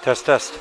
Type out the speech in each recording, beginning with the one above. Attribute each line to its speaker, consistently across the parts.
Speaker 1: Test, test.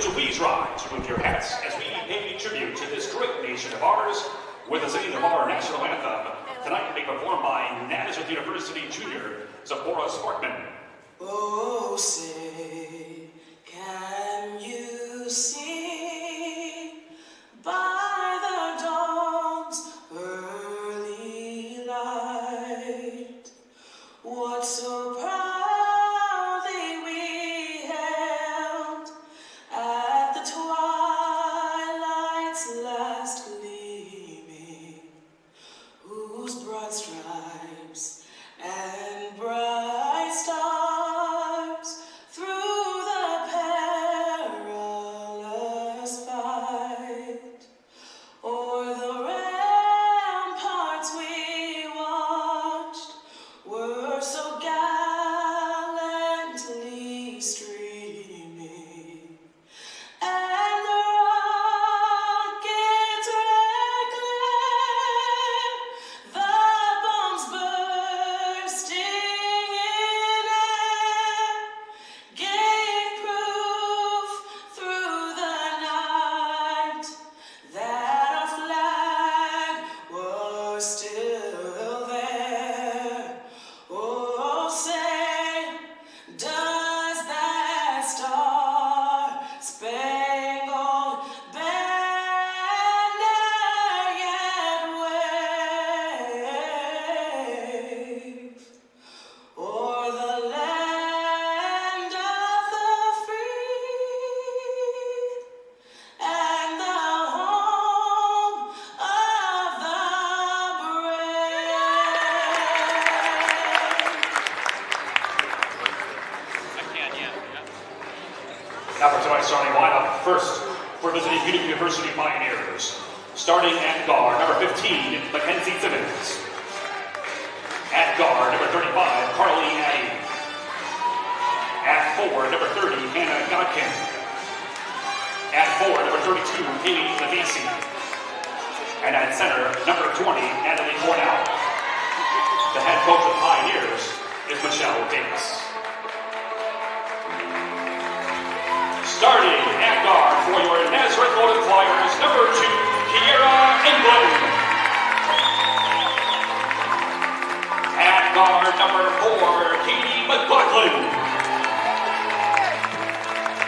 Speaker 1: would you please rise, remove your hats as we pay tribute to this great nation of ours with the singing of our national anthem, tonight being performed by Nazareth University Junior, Zipporah Sparkman.
Speaker 2: Oh, say, can you see by the dawn's early light what so proudly we held at the twilight's last gleaming, whose broad stripes and bright stars through the perilous fight o'er the ramparts we watched were so gallantly streaming, and the rockets red glare, the bombs bursting in air, gave proof through the night that our flag was still there. Oh, say, does that star-spangled banner yet wave o'er the land of the free and the home of the
Speaker 1: Now for tonight's starting lineup, first for visiting Utica University Pioneers. Starting at guard, number 15, Mackenzie Simmons. At guard, number 35, Carly Addy. At forward, number 30, Hannah Godkin. At forward, number 32, Haley Levisi. And at center, number 20, Natalie Cornell. The head coach of Pioneers is Michelle Davis. Starting at guard for your Nazareth Golden Flyers, number 2, Kiera England. At guard, number 4, Katie McLaughlin.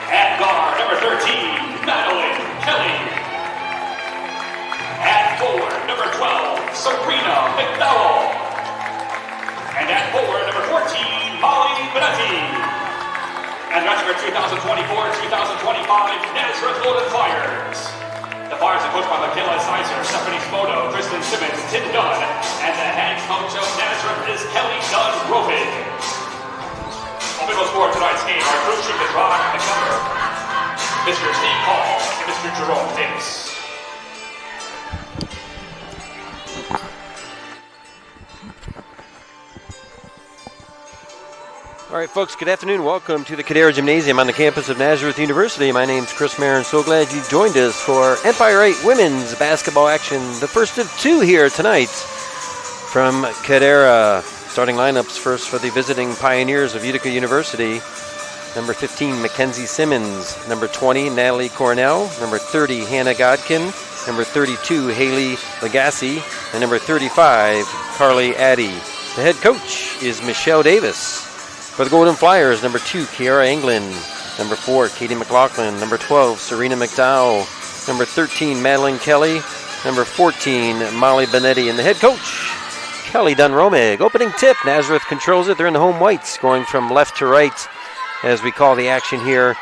Speaker 1: At guard, number 13, Madeline Kelly. At forward, number 12, Sabrina McDowell. And at forward, number 14, Molly Benetti. And that's for 2024-2025 Nazareth Golden Flyers. The Flyers are coached by Michaela Sizer, Stephanie Spoto, Kristen Simmons, Tim Dunn, and the head coach of Nazareth is Kelly Dunn Rovig. Officials for tonight's game are crew chief is Ron McCumber, Mr. Steve Hall, and Mr. Jerome Davis.
Speaker 3: All right, folks, good afternoon. Welcome to the Cadera Gymnasium on the campus of Nazareth University. My name's Chris Marin. So glad you joined us for Empire 8 women's basketball action, the first of two here tonight from Cadera. Starting lineups first for the visiting Pioneers of Utica University. Number 15, Mackenzie Simmons. Number 20, Natalie Cornell. Number 30, Hannah Godkin. Number 32, Haley Legassi. And number 35, Carly Addy. The head coach is Michelle Davis. For the Golden Flyers, number 2, Kiara England. Number 4, Katie McLaughlin. Number 12, Serena McDowell. Number 13, Madeline Kelly. Number 14, Molly Benetti. And the head coach, Kelly Dunn-Romig. Opening tip, Nazareth controls it. They're in the home whites, going from left to right as we call the action here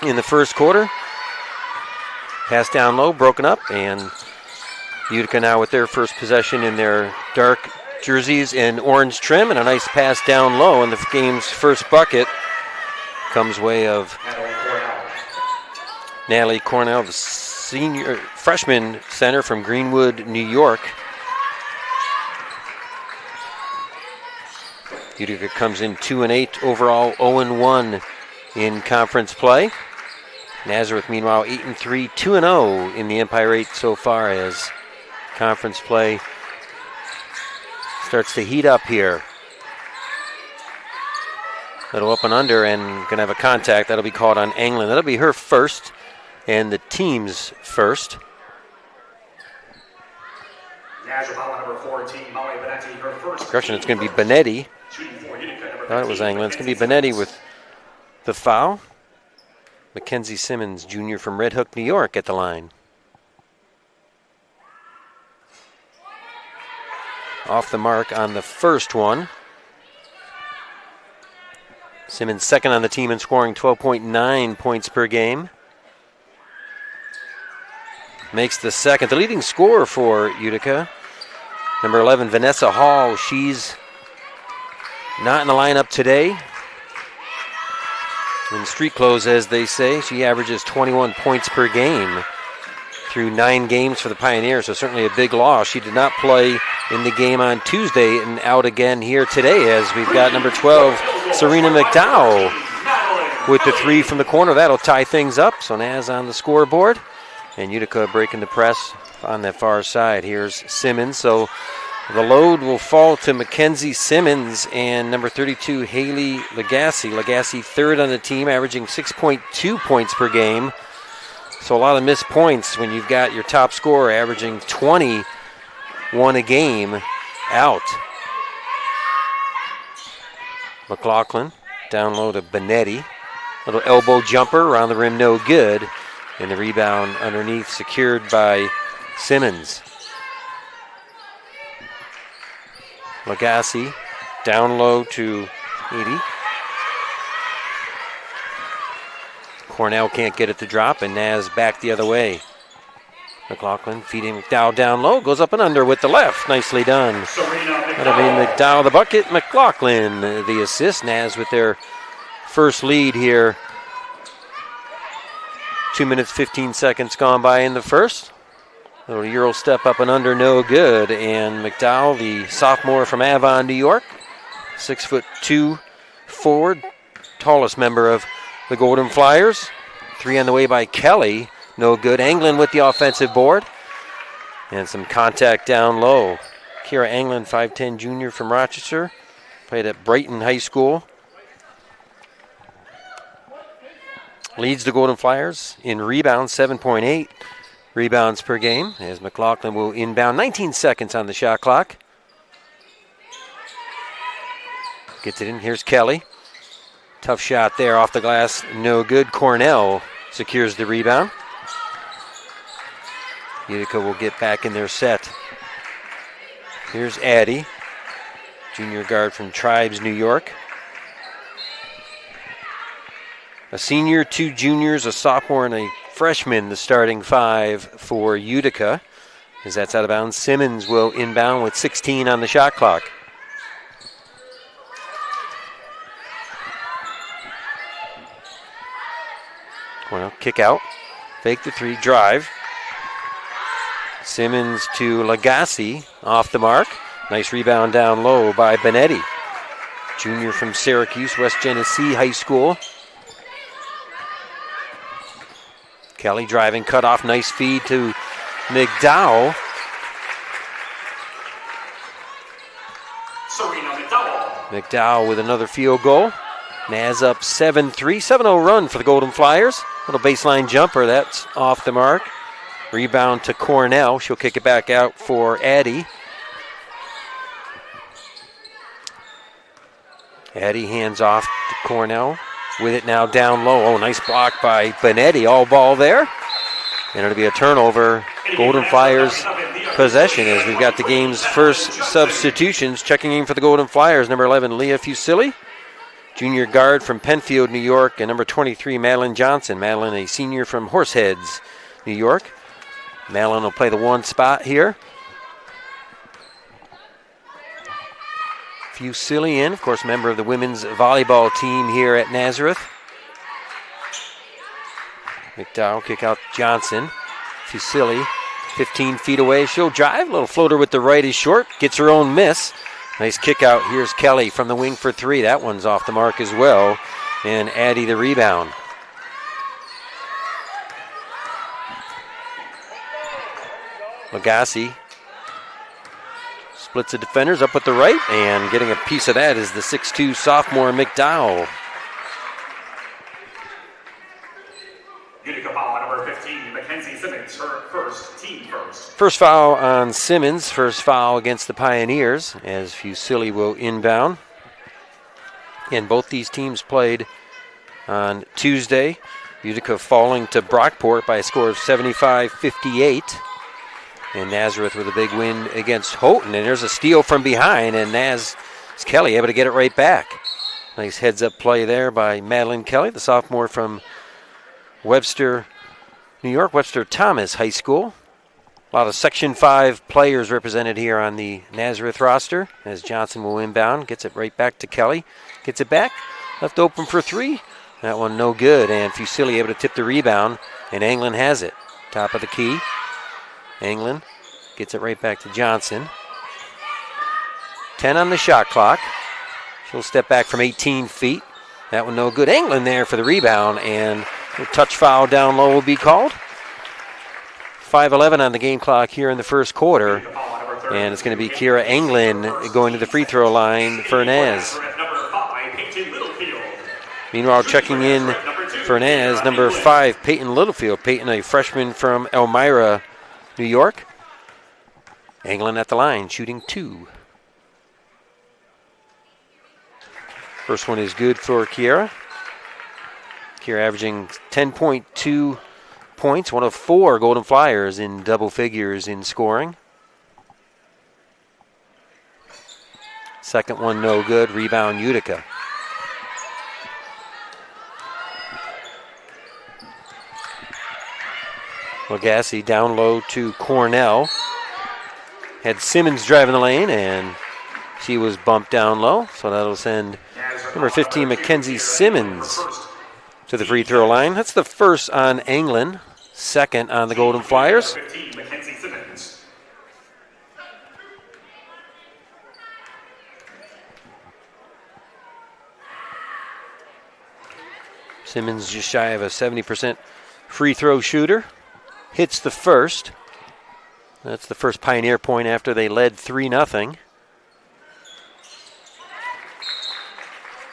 Speaker 3: in the first quarter. Pass down low, broken up, and Utica now with their first possession in their dark jerseys in orange trim, and a nice pass down low, and the game's first bucket comes way of Natalie Cornell, the freshman center from Greenwood, New York. Utica comes in 2-8 overall, 0-1 in conference play. Nazareth, meanwhile, 8-3, 2-0 in the Empire 8 so far as conference play starts to heat up here. That'll up and under and going to have a contact. That'll be called on Anglin. That'll be her first and the team's first.
Speaker 1: Nazareth, number 14, Molly Benetti, her first.
Speaker 3: Correction, it's going to be Benetti. Thought it was Anglin. It's going to be Benetti with the foul. Mackenzie Simmons, junior from Red Hook, New York, at the line. Off the mark on the first one. Simmons second on the team in scoring 12.9 points per game. Makes the second. The leading scorer for Utica, number 11, Vanessa Hall. She's not in the lineup today. In street clothes, as they say. She averages 21 points per game through 9 games for the Pioneers, so certainly a big loss. She did not play in the game on Tuesday and out again here today, as we've got number 12, Serena McDowell, with the 3 from the corner. That'll tie things up. So Naz on the scoreboard, and Utica breaking the press on that far side. Here's Simmons. So the load will fall to Mackenzie Simmons and number 32, Haley Lagasse. Lagasse third on the team, averaging 6.2 points per game. So a lot of missed points when you've got your top scorer averaging 21 a game out. McLaughlin down low to Benetti. Little elbow jumper around the rim, no good. And the rebound underneath secured by Simmons. Lagasse down low to Edie. Cornell can't get it to drop, and Naz back the other way. McLaughlin feeding McDowell down low, goes up and under with the left. Nicely done. That'll be McDowell the bucket, McLaughlin the assist. Naz with their first lead here. 2 minutes, 15 seconds gone by in the first. Little Euro step up and under, no good. And McDowell, the sophomore from Avon, New York, 6'2" forward, tallest member of the Golden Flyers. 3 on the way by Kelly, no good. Anglin with the offensive board. And some contact down low. Kira Anglin, 5'10" junior from Rochester, played at Brighton High School. Leads the Golden Flyers in rebounds, 7.8 rebounds per game, as McLaughlin will inbound. 19 seconds on the shot clock. Gets it in. Here's Kelly. Tough shot there off the glass. No good. Cornell secures the rebound. Utica will get back in their set. Here's Addy, junior guard from Tribes, New York. A senior, 2 juniors, a sophomore, and a freshman, the starting 5 for Utica. As that's out of bounds, Simmons will inbound with 16 on the shot clock. Well, kick out, fake the 3, drive. Simmons to Lagasse, off the mark. Nice rebound down low by Benetti, junior from Syracuse, West Genesee High School. Kelly driving, cut off, nice feed to McDowell.
Speaker 1: Serena McDowell.
Speaker 3: McDowell with another field goal. Naz up 7-3, 7-0 run for the Golden Flyers. Little baseline jumper, that's off the mark. Rebound to Cornell. She'll kick it back out for Addy. Addy hands off to Cornell. With it now down low. Oh, nice block by Benetti. All ball there. And it'll be a turnover. Golden Flyers possession as we've got the game's first substitutions. Checking in for the Golden Flyers, number 11, Leah Fusili, junior guard from Penfield, New York, and number 23, Madeline Johnson. Madeline, a senior from Horseheads, New York. Madeline will play the 1 spot here. Fusili in, of course, member of the women's volleyball team here at Nazareth. McDowell kick out Johnson. Fusili 15 feet away. She'll drive. Little floater with the right is short. Gets her own miss. Nice kick out. Here's Kelly from the wing for 3. That one's off the mark as well. And Addy the rebound. Lagasse splits the defenders up with the right, and getting a piece of that is the 6'2" sophomore McDowell.
Speaker 1: number 15, Mackenzie Simmons, her first, team first.
Speaker 3: First foul on Simmons, first foul against the Pioneers as Fusilli will inbound. And both these teams played on Tuesday. Utica falling to Brockport by a score of 75-58. And Nazareth with a big win against Houghton. And there's a steal from behind, and Kelly able to get it right back. Nice heads-up play there by Madeline Kelly, the sophomore from Webster, New York, Webster Thomas High School. A lot of Section 5 players represented here on the Nazareth roster as Johnson will inbound. Gets it right back to Kelly. Gets it back. Left open for three. That one no good. And Fusilli able to tip the rebound. And Anglin has it. Top of the key. Anglin gets it right back to Johnson. 10 on the shot clock. She'll step back from 18 feet. That one no good. Anglin there for the rebound. And a touch foul down low will be called. 5:11 on the game clock here in the first quarter. And it's going to be Kira Anglin going to the free throw line for Naz. Meanwhile, checking in for Naz, number 5, Peyton Littlefield. Peyton, a freshman from Elmira, New York. Anglin at the line, shooting 2. First one is good for Kiera. Kiera averaging 10.2 points, one of 4 Golden Flyers in double figures in scoring. Second one no good, rebound Utica. Lagasse down low to Cornell. Had Simmons driving the lane, and she was bumped down low, so that'll send number 15, Mackenzie Simmons, to the free throw line. That's the first on Anglin, second on the Golden Flyers. Simmons just shy of a 70% free throw shooter. Hits the first. That's the first Pioneer point after they led 3-0.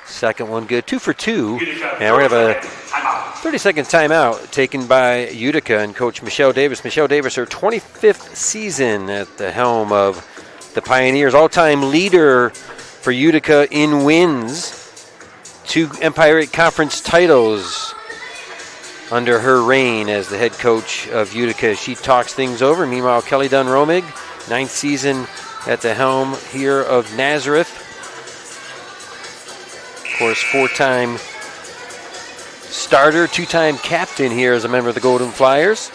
Speaker 3: Second one good, 2 for 2. And we're going to have a 30-second timeout taken by Utica and Coach Michelle Davis. Michelle Davis, her 25th season at the helm of the Pioneers. All-time leader for Utica in wins. 2 Empire 8 Conference titles under her reign as the head coach of Utica. She talks things over. Meanwhile, Kelly Dunn-Romig, 9th season at the helm here of Nazareth. Of course, 4-time starter, 2-time captain here as a member of the Golden Flyers.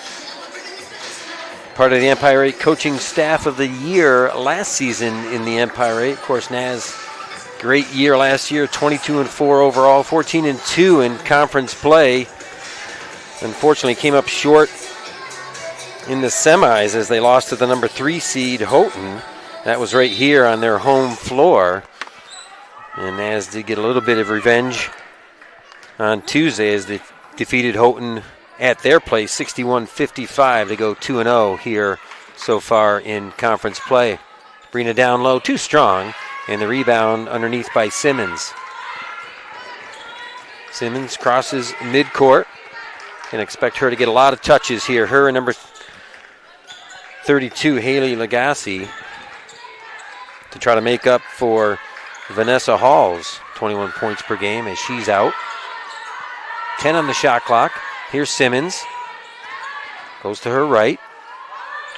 Speaker 3: Part of the Empire 8 coaching staff of the year last season in the Empire 8. Of course, Naz, great year last year, 22-4 overall, 14-2 in conference play. Unfortunately, came up short in the semis as they lost to the number 3 seed Houghton. That was right here on their home floor. And Naz did get a little bit of revenge on Tuesday as they defeated Houghton at their place, 61-55. They go 2-0 here so far in conference play. Brina down low, too strong, and the rebound underneath by Simmons. Simmons crosses midcourt. Can expect her to get a lot of touches here. Her and number 32, Haley Lagasse, to try to make up for Vanessa Hall's 21 points per game as she's out. 10 on the shot clock. Here's Simmons. Goes to her right.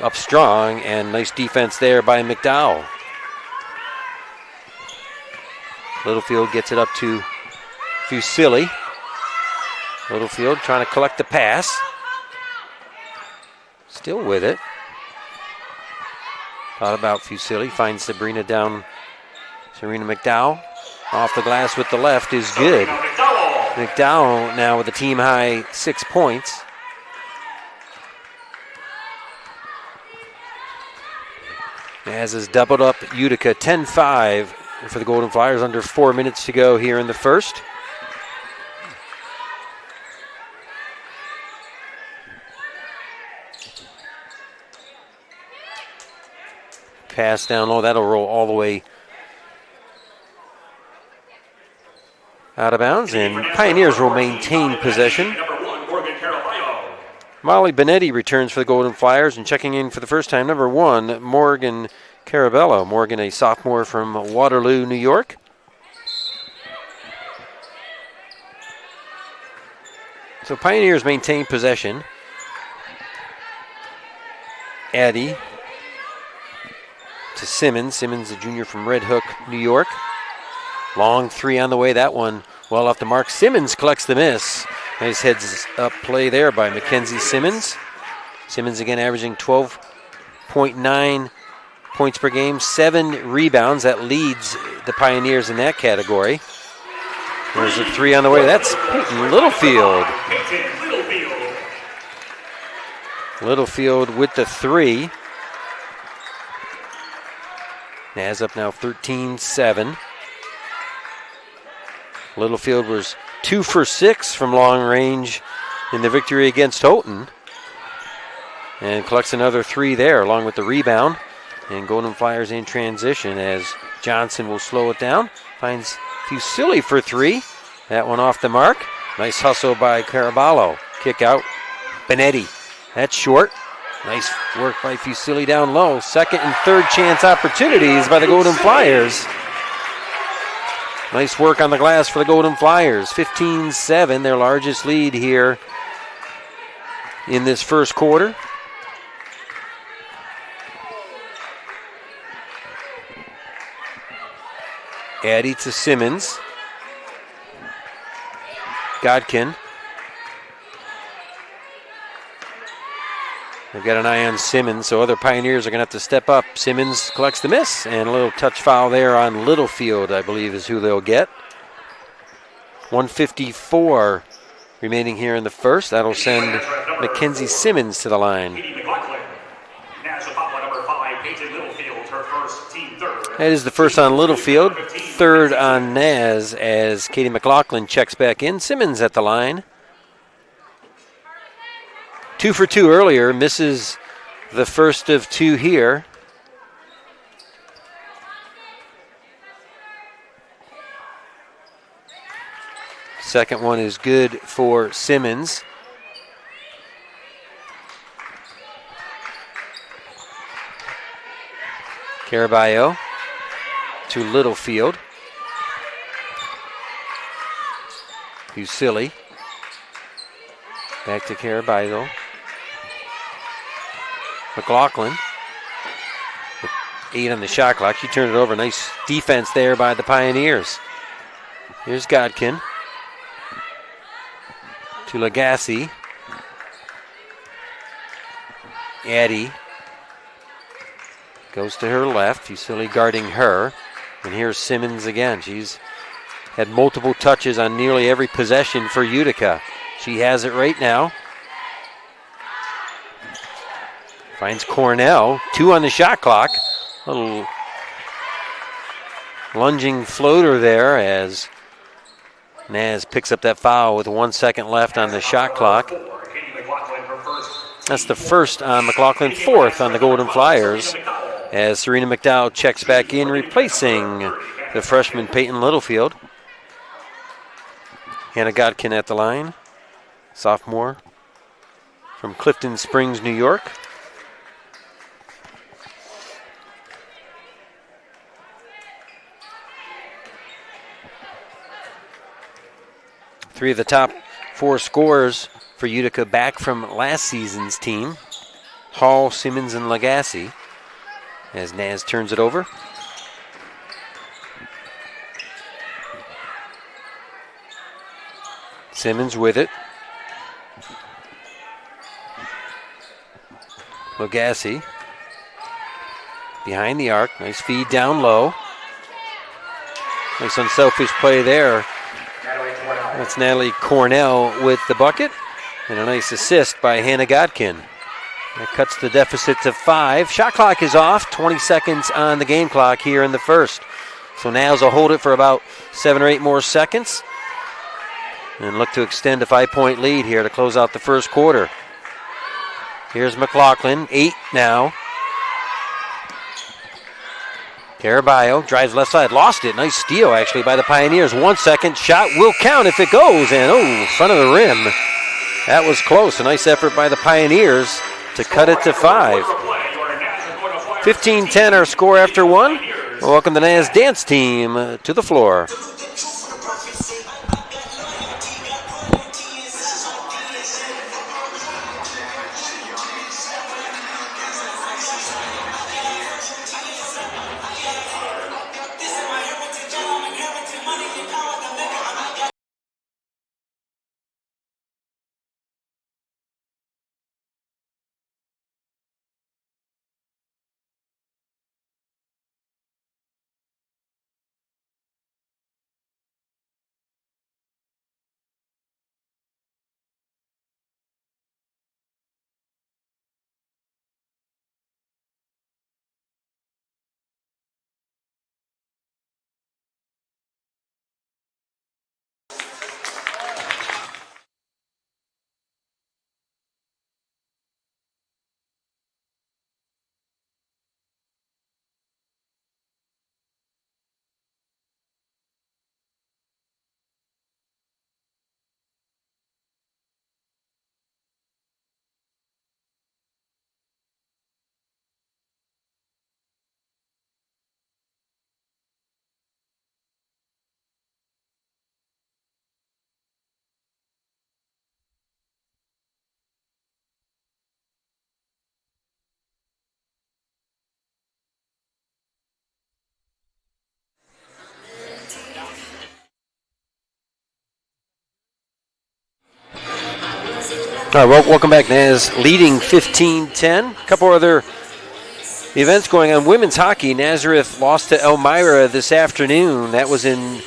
Speaker 3: Up strong, and nice defense there by McDowell. Littlefield gets it up to Fusilli. Littlefield trying to collect the pass. Still with it. Thought about Fusilli. Finds Sabrina down. Serena McDowell off the glass with the left is good. McDowell now with a team high 6 points. As is doubled up Utica, 10-5 for the Golden Flyers, under 4 minutes to go here in the first. Pass down low, that'll roll all the way out of bounds, and Pioneers will maintain possession. Molly Benetti returns for the Golden Flyers, and checking in for the first time, number 1, Morgan Carabello. Morgan, a sophomore from Waterloo, New York. So Pioneers maintain possession. Addy to Simmons. Simmons, a junior from Red Hook, New York. Long three on the way. That one well off the mark. Simmons collects the miss. Nice heads up play there by Mackenzie Simmons. Simmons again averaging 12.9 points per game, 7 rebounds. That leads the Pioneers in that category. There's a three on the way. That's Peyton Littlefield. Littlefield with the three. Naz up now 13-7. Littlefield was 2 for 6 from long range in the victory against Houghton. And collects another three there along with the rebound. And Golden Flyers in transition as Johnson will slow it down. Finds Fusilli for three. That one off the mark. Nice hustle by Caraballo. Kick out. Benetti. That's short. Nice work by Fusilli down low. Second and third chance opportunities by the Golden Flyers. Nice work on the glass for the Golden Flyers. 15-7, their largest lead here in this first quarter. Addy to Simmons. Godkin. They've got an eye on Simmons, so other Pioneers are going to have to step up. Simmons collects the miss, and a little touch foul there on Littlefield, I believe, is who they'll get. 1:54 remaining here in the first. That'll send Mackenzie Simmons to the line. That is the first on Littlefield, third on Naz as Katie McLaughlin checks back in. Simmons at the line. 2 for 2 earlier, misses the first of two here. Second one is good for Simmons. Caraballo to Littlefield. Fusilli. Back to Caraballo. McLaughlin with 8 on the shot clock. She turned it over. Nice defense there by the Pioneers. Here's Godkin to Lagasse. Addy goes to her left. Fusilli guarding her. And here's Simmons again. She's had multiple touches on nearly every possession for Utica. She has it right now. Finds Cornell. 2 on the shot clock. Little lunging floater there as Naz picks up that foul with 1 second left on the shot clock. That's the first on McLaughlin, fourth on the Golden Flyers as Serena McDowell checks back in, replacing the freshman Peyton Littlefield. Hannah Godkin at the line, sophomore from Clifton Springs, New York. Three of the top 4 scorers for Utica back from last season's team. Hall, Simmons, and Lagasse. As Naz turns it over. Simmons with it. Lagasse behind the arc. Nice feed down low. Nice unselfish play there. That's Natalie Cornell with the bucket. And a nice assist by Hannah Godkin. That cuts the deficit to 5. Shot clock is off. 20 seconds on the game clock here in the first. So Naz will hold it for about 7 or 8 more seconds. And look to extend a 5-point lead here to close out the first quarter. Here's McLaughlin. 8 now. Caraballo drives left side, lost it. Nice steal, actually, by the Pioneers. 1 second, shot will count if it goes. And, front of the rim. That was close. A nice effort by the Pioneers to cut it to 5. 15-10 our score after 1. Welcome the Naz dance team to the floor. All right, well, welcome back, Naz. Leading 15-10. A couple other events going on. Women's hockey, Nazareth lost to Elmira this afternoon. That was in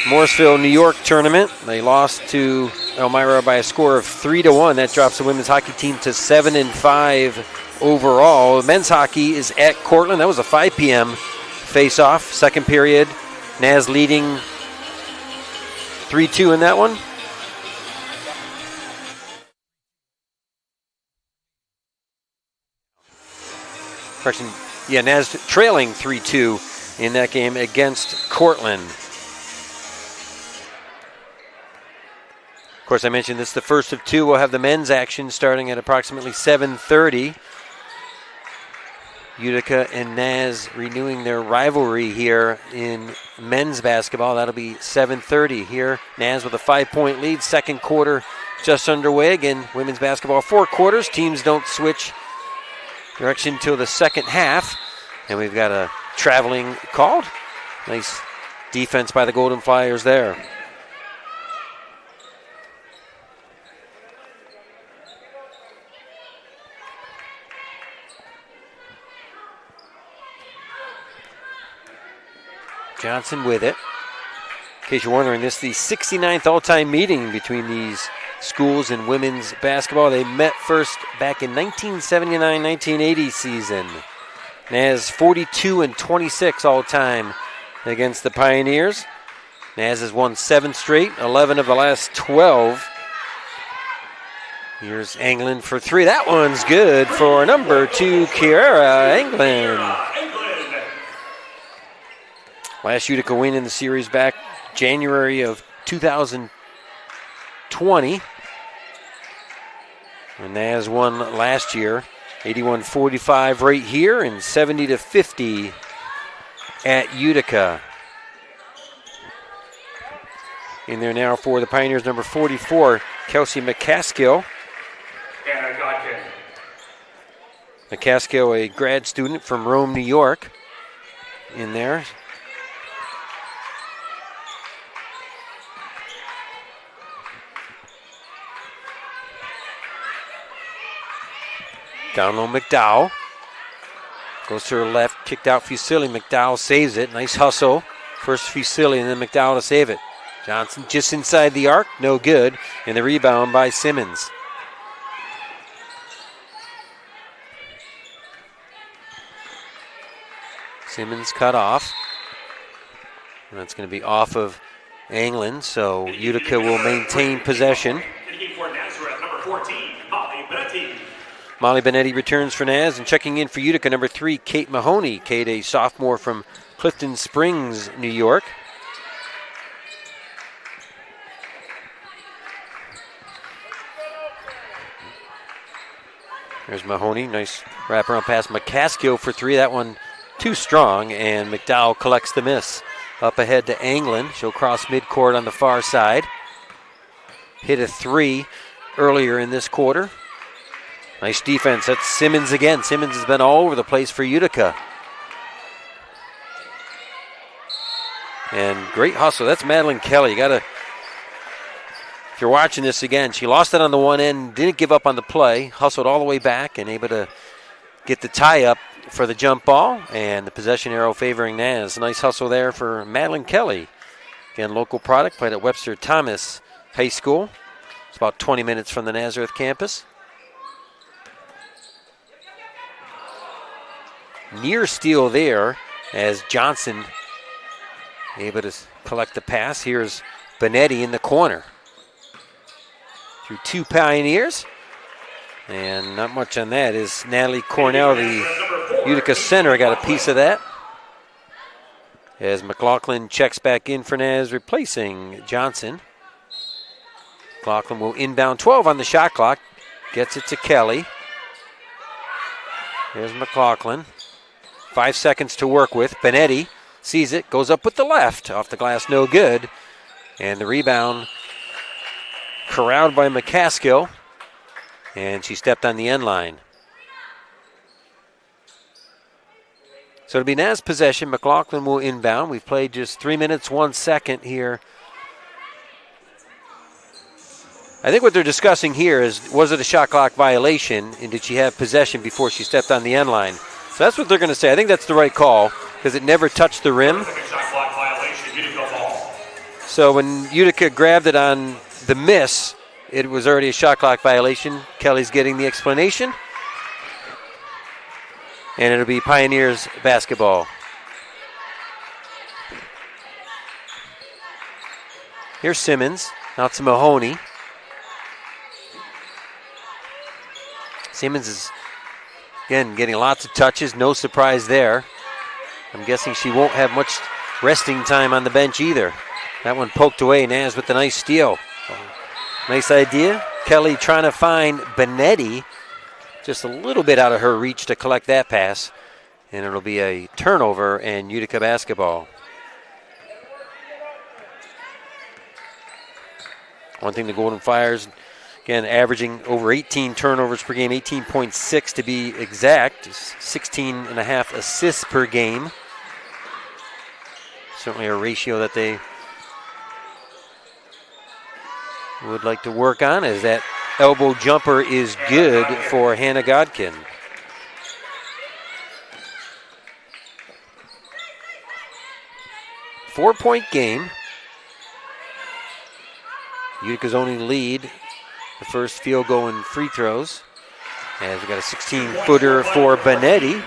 Speaker 3: Morrisville, New York tournament. They lost to Elmira by a score of 3-1. That drops the women's hockey team to 7-5 overall. Men's hockey is at Cortland. That was a 5 p.m. face-off, second period. Naz leading 3-2 in that one. Correction, yeah, Naz trailing 3-2 in that game against Cortland. Of course, I mentioned this is the first of 2. We'll have the men's action starting at approximately 7:30. Utica and Naz renewing their rivalry here in men's basketball. That'll be 7:30 here. Naz with a 5-point lead. Second quarter just underway. Again, women's basketball 4 quarters. Teams don't switch direction till the second half. And we've got a traveling called. Nice defense by the Golden Flyers there. Johnson with it. In case you're wondering, this is the 69th all-time meeting between these schools in women's basketball. They met first back in 1979-1980 season. Naz 42-26 all-time against the Pioneers. Naz has won 7 straight, 11 of the last 12. Here's Anglin for 3. That one's good for number 2, Kiara Anglin. Last Utica win in the series back January of 2020. And Naz won last year, 81-45 right here and 70-50 at Utica. In there now for the Pioneers, number 44, Kelsey McCaskill.
Speaker 1: Anna Godkin.
Speaker 3: McCaskill, a grad student from Rome, New York, in there. Down low, McDowell. Goes to her left, kicked out Fusilli. McDowell saves it. Nice hustle. First Fusilli and then McDowell to save it. Johnson just inside the arc, no good. And the rebound by Simmons. Simmons cut off. And that's going to be off of Anglin, so Utica will maintain possession.
Speaker 1: For Nazareth, number 14, Molly Benetti.
Speaker 3: Molly Benetti returns for Naz, and checking in for Utica, number 3, Kate Mahoney. Kate, a sophomore from Clifton Springs, New York. There's Mahoney. Nice wraparound pass. McCaskill for three. That one too strong, and McDowell collects the miss. Up ahead to Anglin. She'll cross midcourt on the far side. Hit a three earlier in this quarter. Nice defense. That's Simmons again. Simmons has been all over the place for Utica. And great hustle. That's Madeline Kelly. You got to, if you're watching this again, she lost it on the one end, didn't give up on the play, hustled all the way back and able to get the tie up for the jump ball, and the possession arrow favoring Naz. Nice hustle there for Madeline Kelly. Again, local product, played at Webster Thomas High School. It's about 20 minutes from the Nazareth campus. Near steal there as Johnson able to collect the pass. Here's Benetti in the corner. Through two Pioneers. And not much on that is Natalie Cornell, the Utica center, got a piece of that. As McLaughlin checks back in for Naz, replacing Johnson. McLaughlin will inbound 12 on the shot clock. Gets it to Kelly. Here's McLaughlin. 5 seconds to work with. Benetti sees it, goes up with the left. Off the glass, no good. And the rebound corralled by McCaskill. And she stepped on the end line. So it'll be Naz possession. McLaughlin will inbound. We've played just 3 minutes, 1 second here. I think what they're discussing here is, was it a shot clock violation, and did she have possession before she stepped on the end line? So that's what they're going to say. I think that's the right call because it never touched the rim. So when Utica grabbed it on the miss, it was already a shot clock violation. Kelly's getting the explanation. And it'll be Pioneers basketball. Here's Simmons. Out to Mahoney. Simmons is, again, getting lots of touches. No surprise there. I'm guessing she won't have much resting time on the bench either. That one poked away. Naz with the nice steal. Nice idea. Kelly trying to find Benetti. Just a little bit out of her reach to collect that pass. And it'll be a turnover and Utica basketball. One thing the Golden Fires, again, averaging over 18 turnovers per game, 18.6 to be exact, 16.5 assists per game. Certainly a ratio that they would like to work on, as that elbow jumper is good for Hannah Godkin. Four-point game. Utica's only lead. The first field goal and free throws. As we got a 16-footer for Benetti.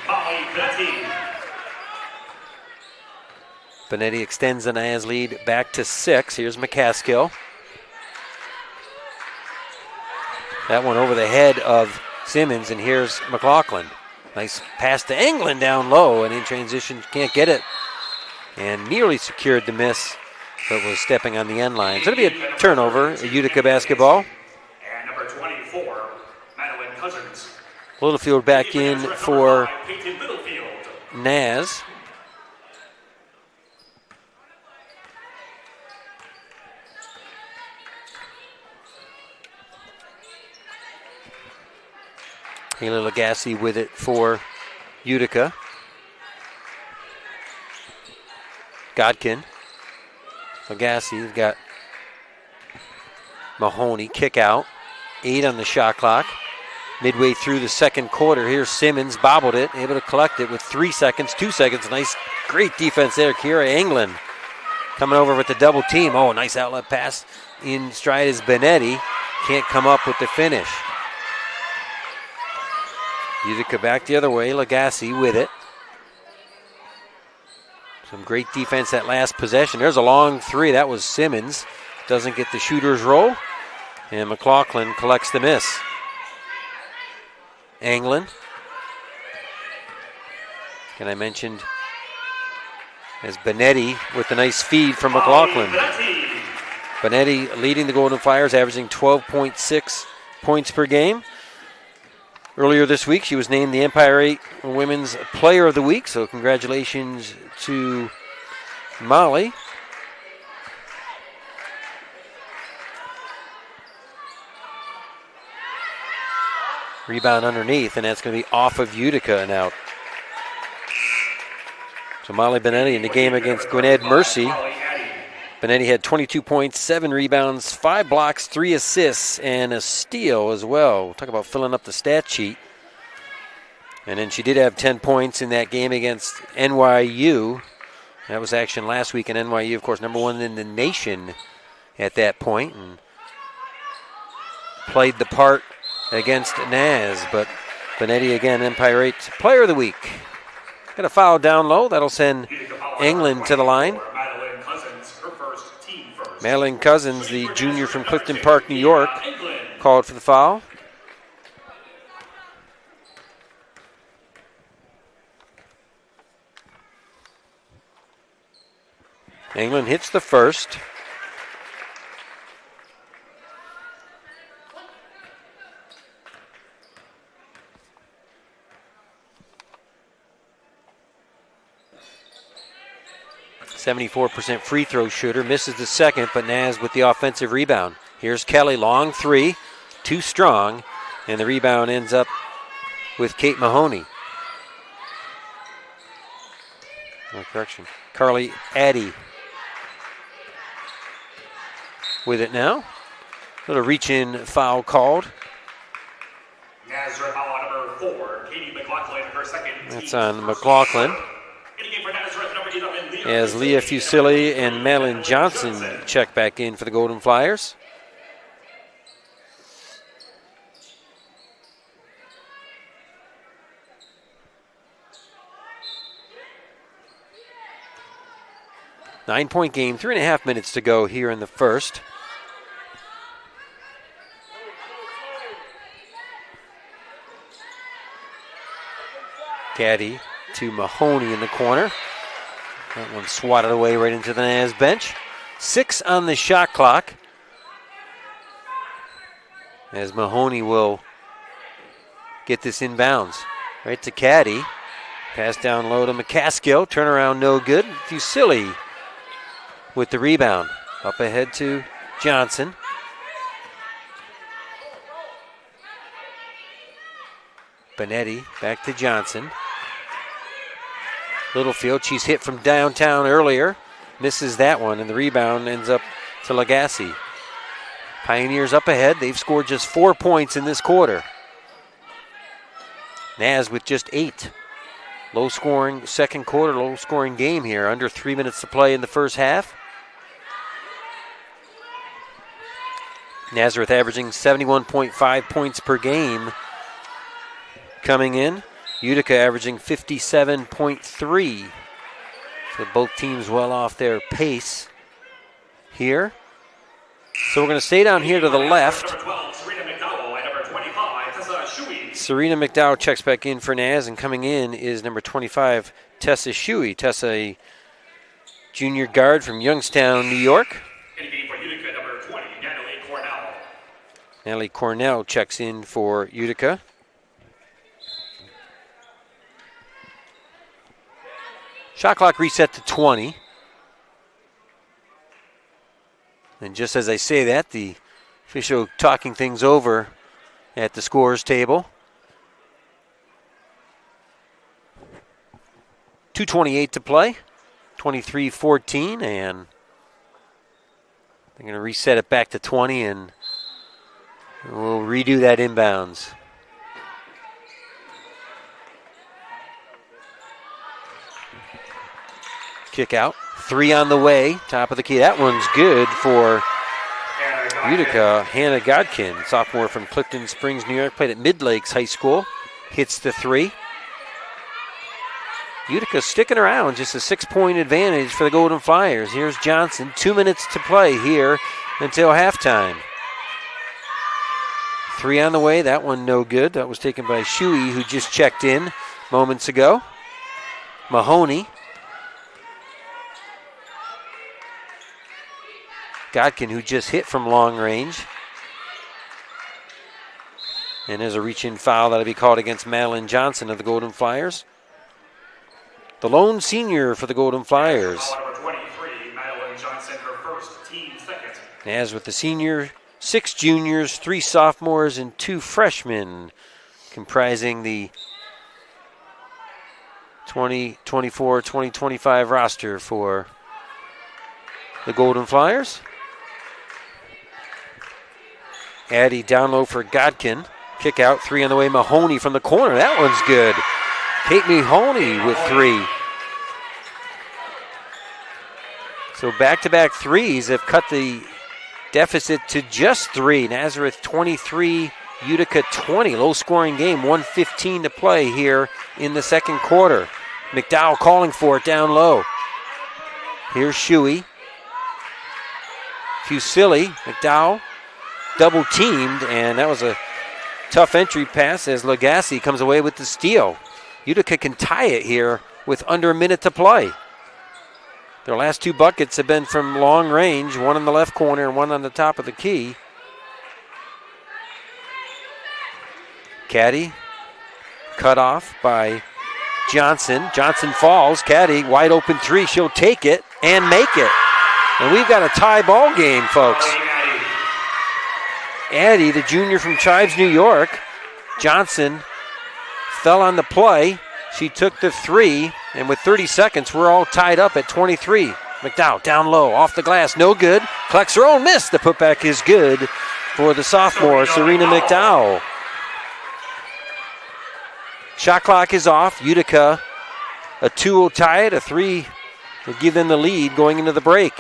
Speaker 3: Benetti extends the Naz lead back to 6. Here's McCaskill. That one over the head of Simmons, and here's McLaughlin. Nice pass to Anglin down low, and in transition, can't get it. And nearly secured the miss, but was stepping on the end line. So it'll be a turnover, a Utica basketball.
Speaker 1: And number 24, Madeline Cousins.
Speaker 3: Littlefield back in for Naz. Kayla Lagasse with it for Utica. Godkin. Lagasse, you've got Mahoney, kick out. 8 on the shot clock. Midway through the second quarter, here's Simmons, bobbled it, able to collect it with 3 seconds, 2 seconds. Nice, great defense there. Kira Anglin coming over with the double team. Oh, nice outlet pass. In stride is Benetti. Can't come up with the finish. Utica back the other way. Lagasse with it. Some great defense that last possession. There's a long three. That was Simmons. Doesn't get the shooter's roll. And McLaughlin collects the miss. Anglin. And I mentioned as Benetti with the nice feed from McLaughlin. Benetti leading the Golden Fires, averaging 12.6 points per game. Earlier this week, she was named the Empire 8 Women's Player of the Week, so congratulations to Molly. Rebound underneath, and that's going to be off of Utica and out. So Molly Benetti in the game against Gwinnett Mercy. Benetti had 22 points, 7 rebounds, 5 blocks, 3 assists, and a steal as well. We'll talk about filling up the stat sheet. And then she did have 10 points in that game against NYU. That was action last week, and NYU, of course, number 1 in the nation at that point, and played the part against Naz. But Benetti, again, Empire 8 Player of the Week. Got a foul down low. That'll send England to the line. Madeline Cousins, the junior from Clifton Park, New York, called for the foul. England hits the first. .74% free throw shooter, misses the second, but Naz with the offensive rebound. Here's Kelly, long three, too strong, and the rebound ends up with Kate Mahoney. No correction. Carly Addy with it now. Little reach-in foul called.
Speaker 1: Nazareth foul number 4, Katie McLaughlin, her second.
Speaker 3: That's on McLaughlin. As Leah Fusilli and Madeline Johnson check back in for the Golden Flyers. Nine-point game, 3.5 minutes to go here in the first. Caddy to Mahoney in the corner. That one swatted away right into the Naz bench. 6 on the shot clock. As Mahoney will get this inbounds. Right to Caddy. Pass down low to McCaskill. Turnaround no good. Fusilli with the rebound. Up ahead to Johnson. Benetti back to Johnson. Littlefield, she's hit from downtown earlier. Misses that one, and the rebound ends up to Lagasse. Pioneers up ahead. They've scored just 4 points in this quarter. Naz with just 8. Low-scoring second quarter, low-scoring game here. Under 3 minutes to play in the first half. Nazareth averaging 71.5 points per game coming in. Utica averaging 57.3. So both teams well off their pace here. So we're going to stay down here to the left. Serena McDowell checks back in for Naz, and coming in is number 25, Tessa Shuey. Tessa, a junior guard from Youngstown, New York. Natalie Cornell checks in for Utica. Shot clock reset to 20. And just as I say that, the official talking things over at the scorers table. 2:28 to play. 23-14, and they're going to reset it back to 20, and we'll redo that inbounds. Kick out. 3 on the way. Top of the key. That one's good for Utica. Hannah Godkin, sophomore from Clifton Springs, New York. Played at Mid Lakes High School. Hits the 3. Utica sticking around. Just a 6-point advantage for the Golden Flyers. Here's Johnson. 2 minutes to play here until halftime. 3 on the way. That one no good. That was taken by Shuey, who just checked in moments ago. Mahoney. Godkin, who just hit from long range. And there's a reach-in foul that'll be called against Madeline Johnson of the Golden Flyers. The lone senior for the Golden Flyers.
Speaker 1: Number 23, Madeline Johnson, her first, team second.
Speaker 3: As with the senior, 6 juniors, 3 sophomores, and 2 freshmen comprising the 2024, 2025 roster for the Golden Flyers. Addy down low for Godkin. Kick out, 3 on the way. Mahoney from the corner. That one's good. Kate Mahoney with 3. So back-to-back threes have cut the deficit to just 3. Nazareth 23, Utica 20. Low-scoring game, 1:15 to play here in the second quarter. McDowell calling for it down low. Here's Shuey. Fusilli, McDowell double-teamed, and that was a tough entry pass as Lagasse comes away with the steal. Utica can tie it here with under a minute to play. Their last 2 buckets have been from long range, one in the left corner and one on the top of the key. Caddy cut off by Johnson. Johnson falls. Caddy, wide open 3. She'll take it and make it. And we've got a tie ball game, folks. Addie, the junior from Chives, New York. Johnson fell on the play. She took the 3, and with 30 seconds, we're all tied up at 23. McDowell down low, off the glass, no good. Collects her own miss. The putback is good for the sophomore, Serena McDowell. Shot clock is off. Utica, a 2 will tie it, a 3 will give them the lead going into the break.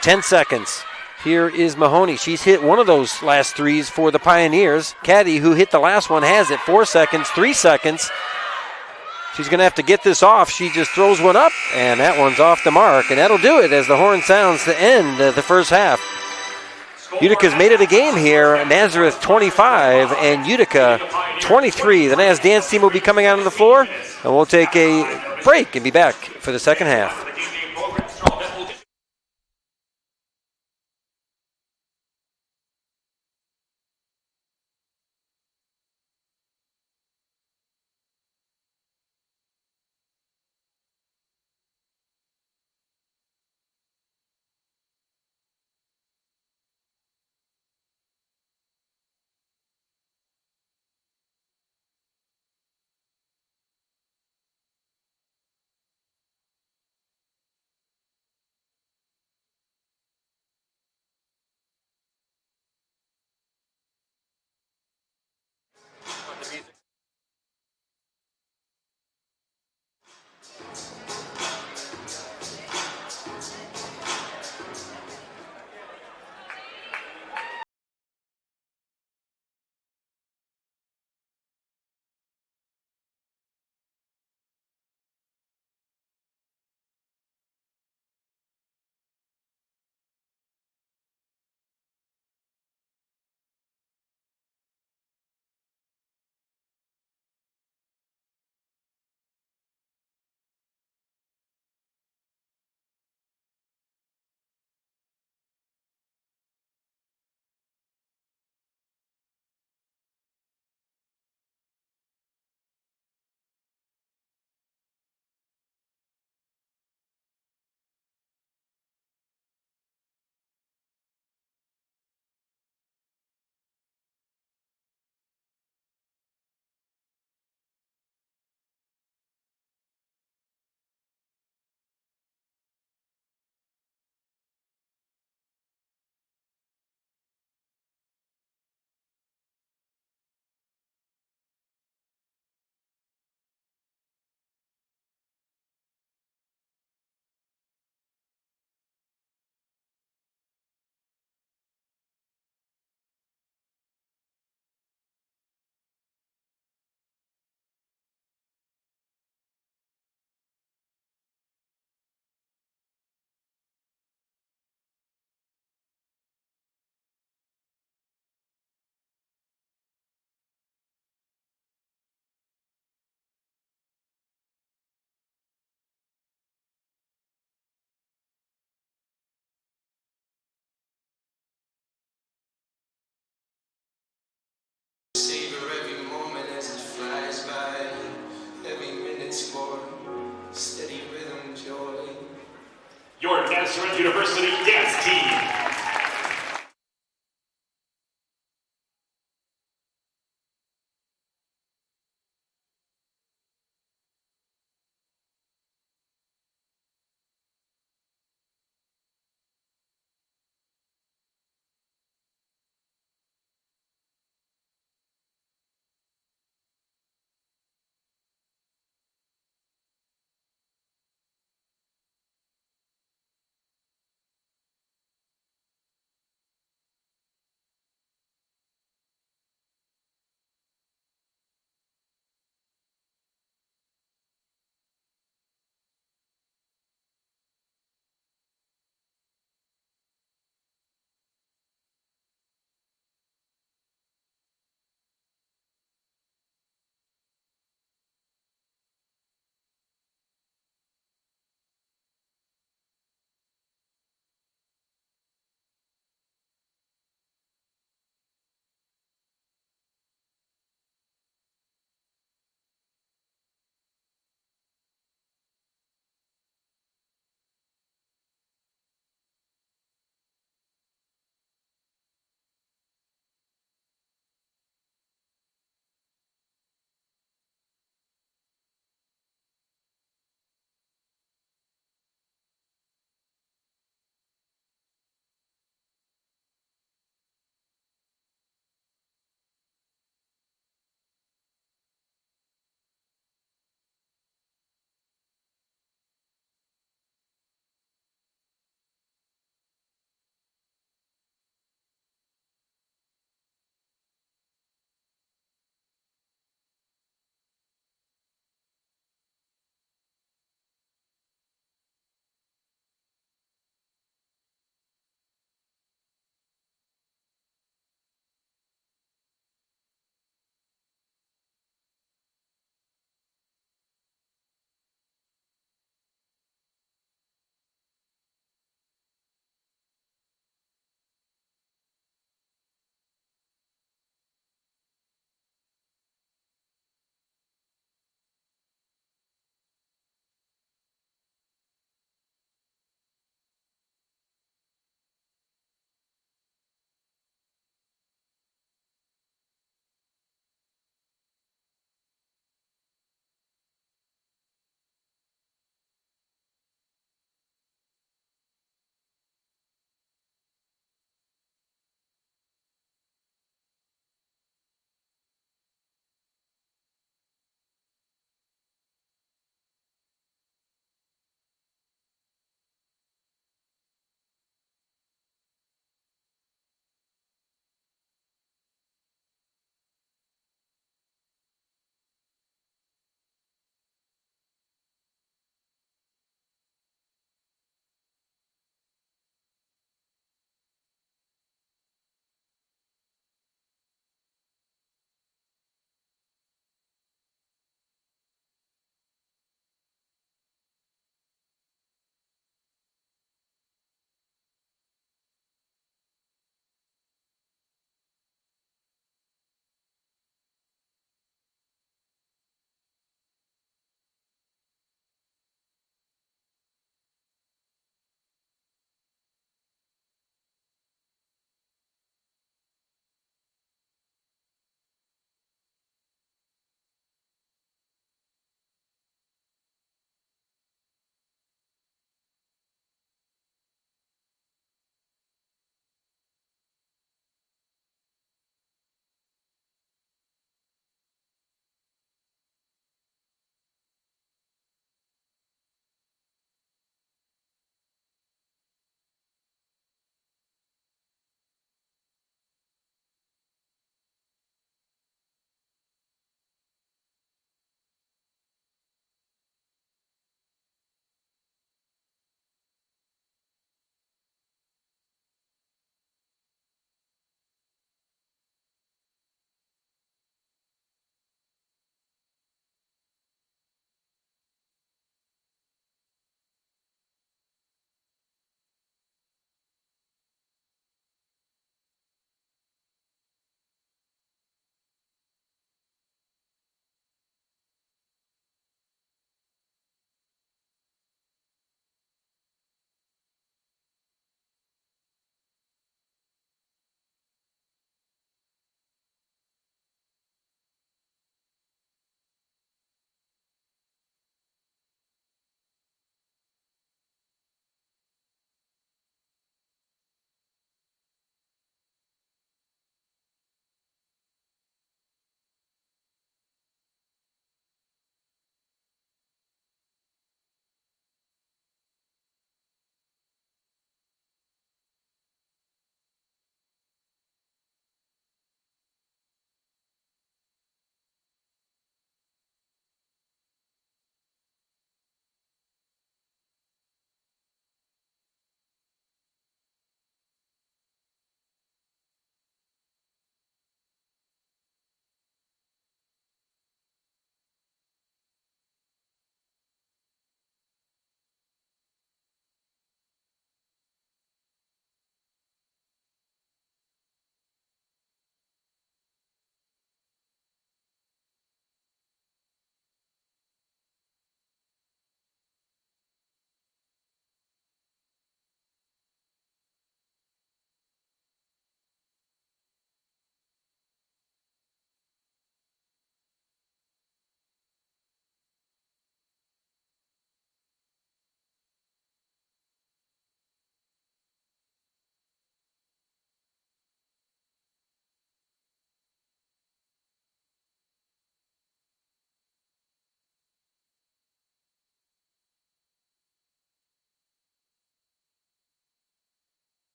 Speaker 3: 10 seconds. Here is Mahoney. She's hit one of those last 3s for the Pioneers. Caddy, who hit the last one, has it. 4 seconds, 3 seconds. She's going to have to get this off. She just throws one up, and that one's off the mark. And that'll do it as the horn sounds to end the first half. Utica's made it a game here. Nazareth 25 and Utica 23. The Naz dance team will be coming out on the floor, and we'll take a break and be back for the second half.
Speaker 2: dance floor, steady rhythm, joy.
Speaker 1: Your Nazareth University dance team.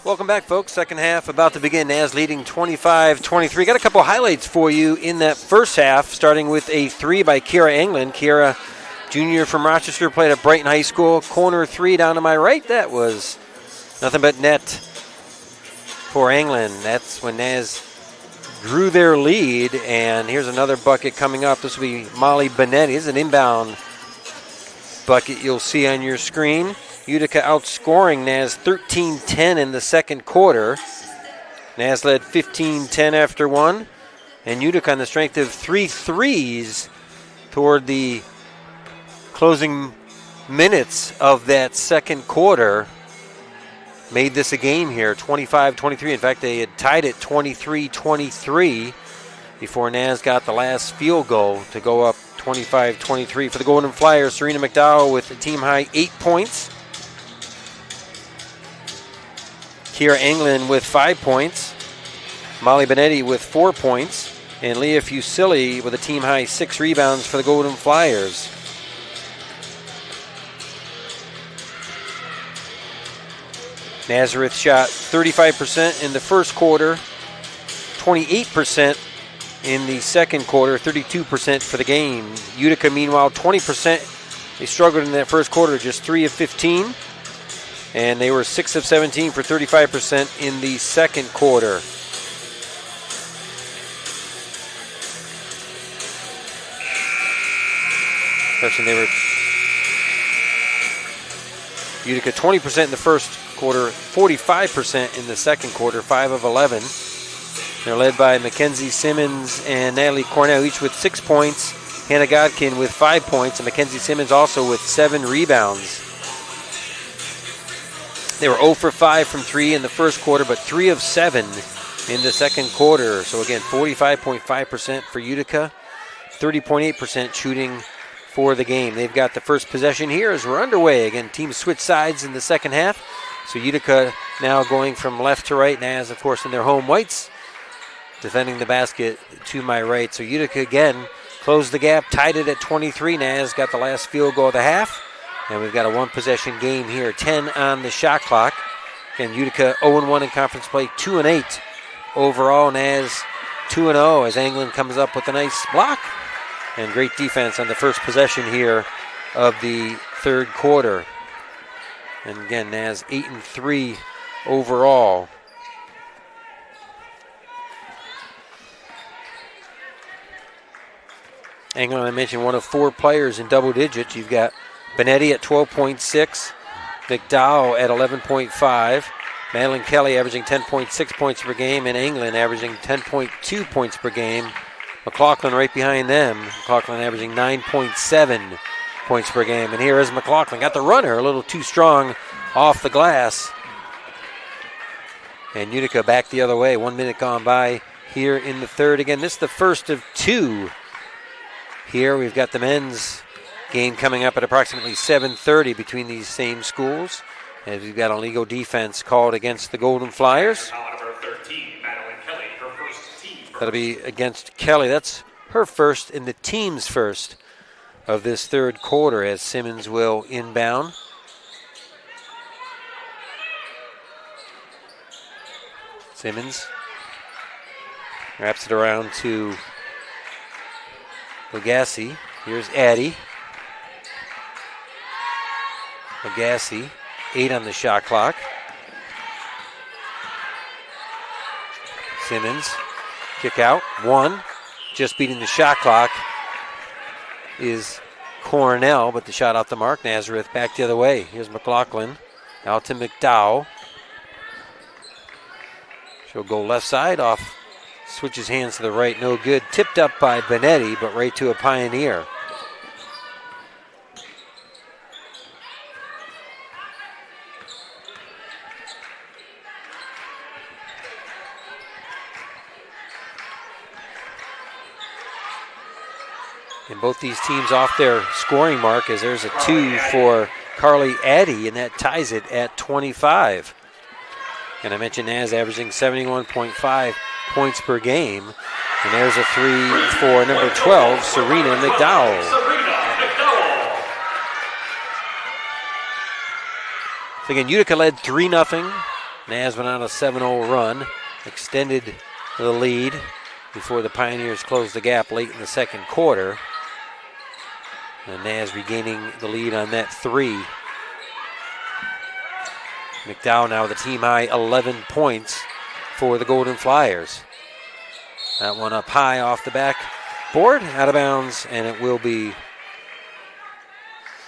Speaker 3: Welcome back, folks. Second half about to begin. Naz leading 25-23. Got a couple highlights for you in that first half, starting with a 3 by Kira England. Kira, junior from Rochester, played at Brighton High School. Corner 3 down to my right. That was nothing but net for England. That's when Naz drew their lead. And here's another bucket coming up. This will be Molly Benetti. This is an inbound bucket you'll see on your screen. Utica outscoring Naz 13-10 in the second quarter. Naz led 15-10 after one. And Utica on the strength of 3 threes toward the closing minutes of that second quarter made this a game here, 25-23. In fact, they had tied it 23-23 before Naz got the last field goal to go up 25-23. For the Golden Flyers, Serena McDowell with a team-high 8 points. Kira England with 5 points. Molly Benetti with 4 points. And Leah Fusilli with a team-high 6 rebounds for the Golden Flyers. Nazareth shot 35% in the first quarter, 28% in the second quarter, 32% for the game. Utica, meanwhile, 20%. They struggled in that first quarter, just 3 of 15. And they were 6 of 17 for 35% in the second quarter. They were Utica 20% in the first quarter, 45% in the second quarter, 5 of 11. They're led by Mackenzie Simmons and Natalie Cornell, each with 6 points. Hannah Godkin with 5 points, and Mackenzie Simmons also with 7 rebounds. They were 0 for 5 from 3 in the first quarter, but 3 of 7 in the second quarter. So again, 45.5% for Utica, 30.8% shooting for the game. They've got the first possession here as we're underway. Again, teams switch sides in the second half. So Utica now going from left to right. Naz, of course, in their home whites, defending the basket to my right. So Utica again closed the gap, tied it at 23. Naz got the last field goal of the half. And we've got a one-possession game here, 10 on the shot clock. Again, Utica 0-1 in conference play, 2-8 overall. Naz 2-0 as England comes up with a nice block and great defense on the first possession here of the third quarter. And again, Naz 8-3 overall. England, I mentioned, one of 4 players in double digits. You've got Benetti at 12.6, McDowell at 11.5, Madeline Kelly averaging 10.6 points per game, and England averaging 10.2 points per game. McLaughlin right behind them. McLaughlin averaging 9.7 points per game. And here is McLaughlin. Got the runner a little too strong off the glass. And Utica back the other way. 1 minute gone by here in the third. Again, this is the first of 2. Here we've got the men's game coming up at approximately 7:30 between these same schools. As we've got a legal defense called against the Golden Flyers. That'll be against Kelly. That's her first and the team's first of this third quarter as Simmons will inbound. Simmons wraps it around to Legassi. Here's Addy. Legassi, 8 on the shot clock. Simmons, kick out, 1. Just beating the shot clock is Cornell, but the shot off the mark. Nazareth back the other way. Here's McLaughlin, out to McDowell. She'll go left side off, switches hands to the right, no good. Tipped up by Benetti, but right to a Pioneer. And both these teams off their scoring mark as there's a 2 for Carly Addy, and that ties it at 25. And I mentioned Naz averaging 71.5 points per game. And there's a 3 for number 12, Serena McDowell. So again, Utica led 3-0 Naz went on a 7-0 run, extended the lead before the Pioneers closed the gap late in the second quarter. And Naz regaining the lead on that 3. McDowell now with a team high 11 points for the Golden Flyers. That one up high off the back board, out of bounds, and it will be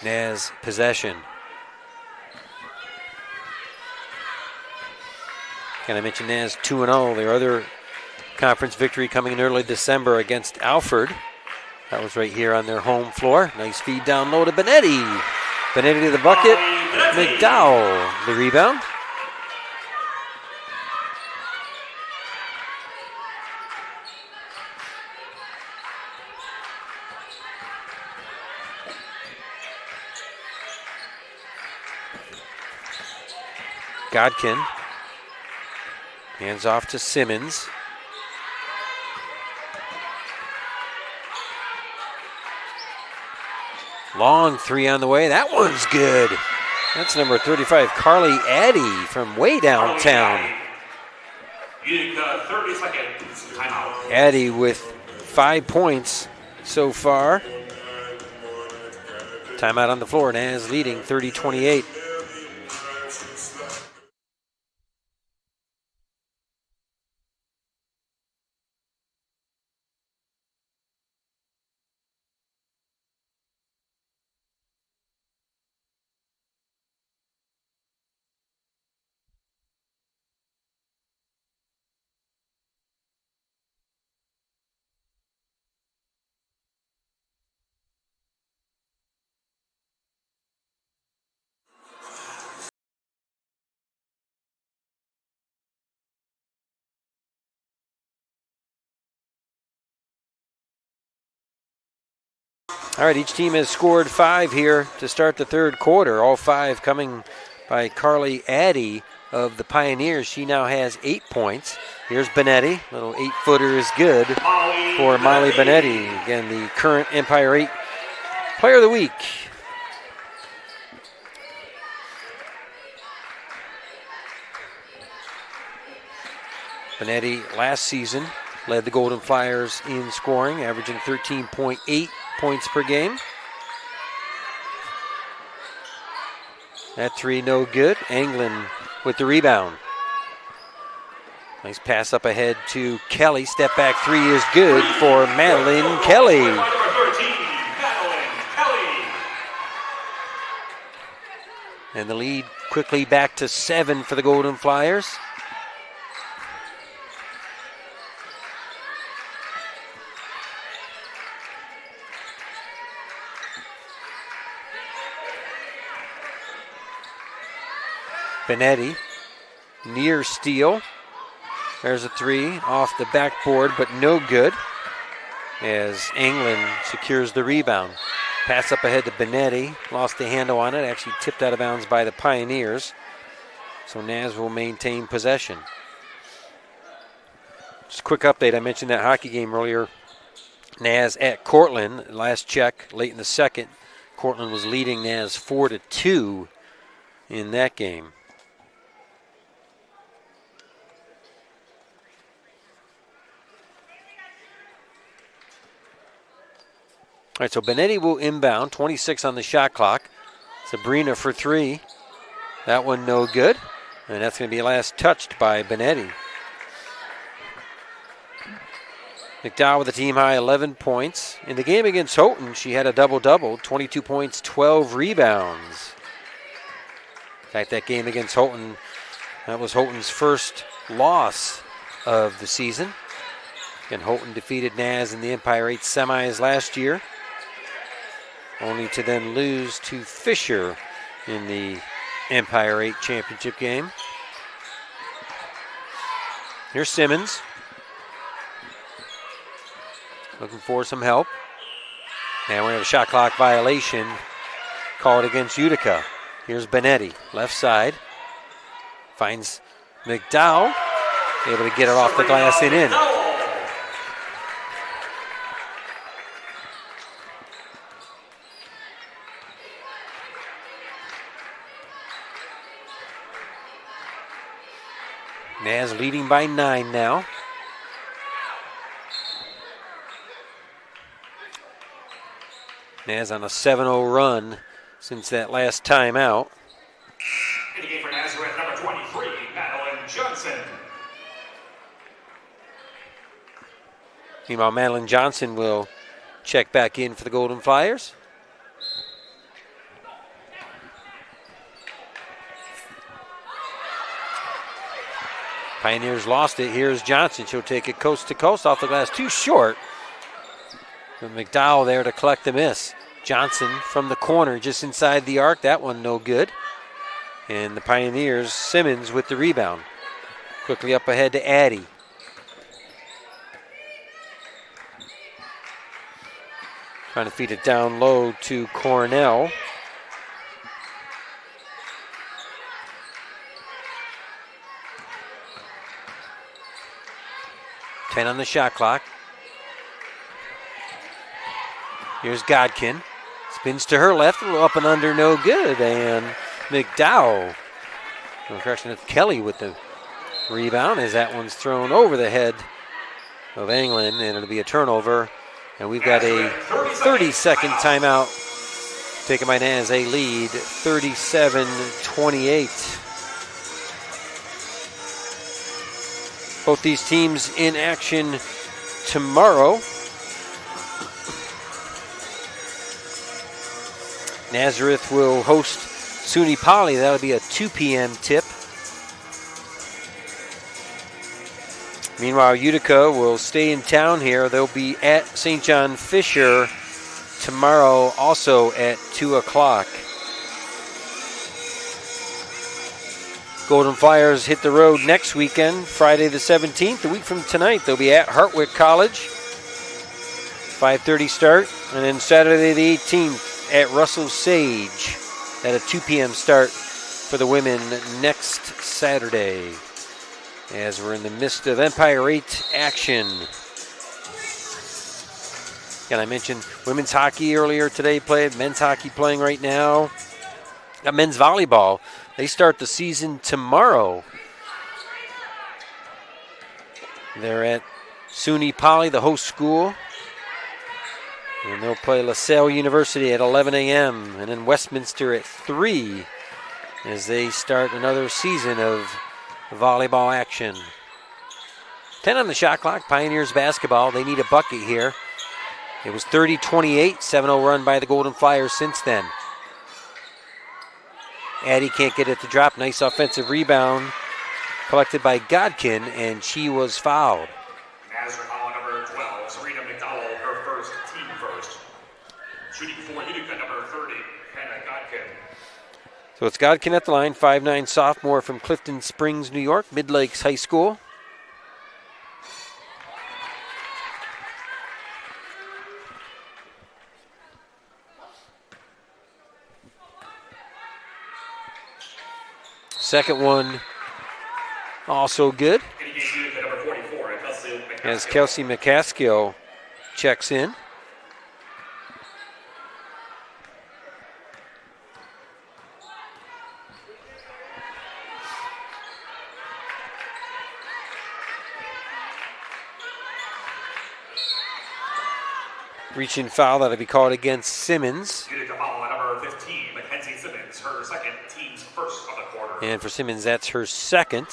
Speaker 3: Naz possession. Can I mention Naz 2-0, their other conference victory coming in early December against Alfred. That was right here on their home floor. Nice feed down low to Benetti. Benetti to the bucket. McDowell the rebound. Godkin. Hands off to Simmons. Long 3 on the way. That one's good. That's number 35, Carly Addy from way downtown.
Speaker 1: Utica, 30 seconds. Timeout.
Speaker 3: Addy with 5 points so far. Timeout on the floor. Naz leading 30-28. All right, each team has scored 5 here to start the third quarter. All 5 coming by Carly Addy of the Pioneers. She now has 8 points. Here's Benetti. Little 8-footer is good for Molly Benetti. Again, the current Empire 8 Player of the Week. Benetti last season led the Golden Flyers in scoring, averaging 13.8 points per game. That 3 no good. Anglin with the rebound. Nice pass up ahead to Kelly. Step back 3 is good for Madeline Kelly.
Speaker 1: Number 13, Madeline Kelly.
Speaker 3: And the lead quickly back to 7 for the Golden Flyers. Benetti, near steal. There's a 3 off the backboard, but no good as Anglin secures the rebound. Pass up ahead to Benetti, lost the handle on it, actually tipped out of bounds by the Pioneers. So Naz will maintain possession. Just a quick update, I mentioned that hockey game earlier. Naz at Cortland, last check, late in the second. Cortland was leading Naz 4-2 in that game. All right, so Benetti will inbound, 26 on the shot clock. Sabrina for 3. That one no good. And that's going to be last touched by Benetti. McDowell with a team high 11 points. In the game against Houghton, she had a double-double, 22 points, 12 rebounds. In fact, that game against Houghton, that was Houghton's first loss of the season. And Houghton defeated Naz in the Empire 8 semis last year, only to then lose to Fisher in the Empire 8 championship game. Here's Simmons. Looking for some help. And we have a shot clock violation called against Utica. Here's Benetti, left side. Finds McDowell, able to get it off the glass and in. Naz leading by 9 now. Naz on a 7-0 run since that last time out.
Speaker 1: In the game for Nazareth, number 23, Madeline Johnson.
Speaker 3: Meanwhile, Madeline Johnson will check back in for the Golden Flyers. Pioneers lost it. Here's Johnson. She'll take it coast to coast off the glass. Too short. But McDowell there to collect the miss. Johnson from the corner just inside the arc. That one no good. And the Pioneers, Simmons with the rebound. Quickly up ahead to Addy. Trying to feed it down low to Cornell. Ten on the shot clock. Here's Godkin. Spins to her left, up and under, no good. And McDowell, no correction, it's Kelly with the rebound as that one's thrown over the head of Anglin, and it'll be a turnover. And we've got a 30-second timeout taken by Naz, a lead, 37-28. Both these teams in action tomorrow. Nazareth will host SUNY Poly. That'll be a 2 p.m. tip. Meanwhile, Utica will stay in town here. They'll be at St. John Fisher tomorrow, also at 2 o'clock. Golden Flyers hit the road next weekend, Friday the 17th. A week from tonight, they'll be at Hartwick College. 5:30 start. And then Saturday the 18th at Russell Sage at a 2 p.m. start for the women next Saturday. As we're in the midst of Empire 8 action. And I mentioned women's hockey earlier today played, men's hockey playing right now. Got men's volleyball. They start the season tomorrow. They're at SUNY Poly, the host school. And they'll play LaSalle University at 11 a.m. and then Westminster at 3 as they start another season of volleyball action. 10 on the shot clock. Pioneers basketball. They need a bucket here. It was 30-28, 7-0 run by the Golden Flyers since then. Addy can't get it to drop. Nice offensive rebound collected by Godkin, and she was fouled.
Speaker 1: Nazareth on number 12, Serena McDowell, her first, team first. Shooting for Utica, number 30, Hannah Godkin.
Speaker 3: So it's Godkin at the line, 5'9" sophomore from Clifton Springs, New York, Mid-Lakes High School. Second one also good as Kelsey McCaskill checks in. Reaching foul that'll be called against Simmons.
Speaker 1: Utica foul on number 15, Mackenzie Simmons, her second, team's first of the quarter.
Speaker 3: And for Simmons, that's her second.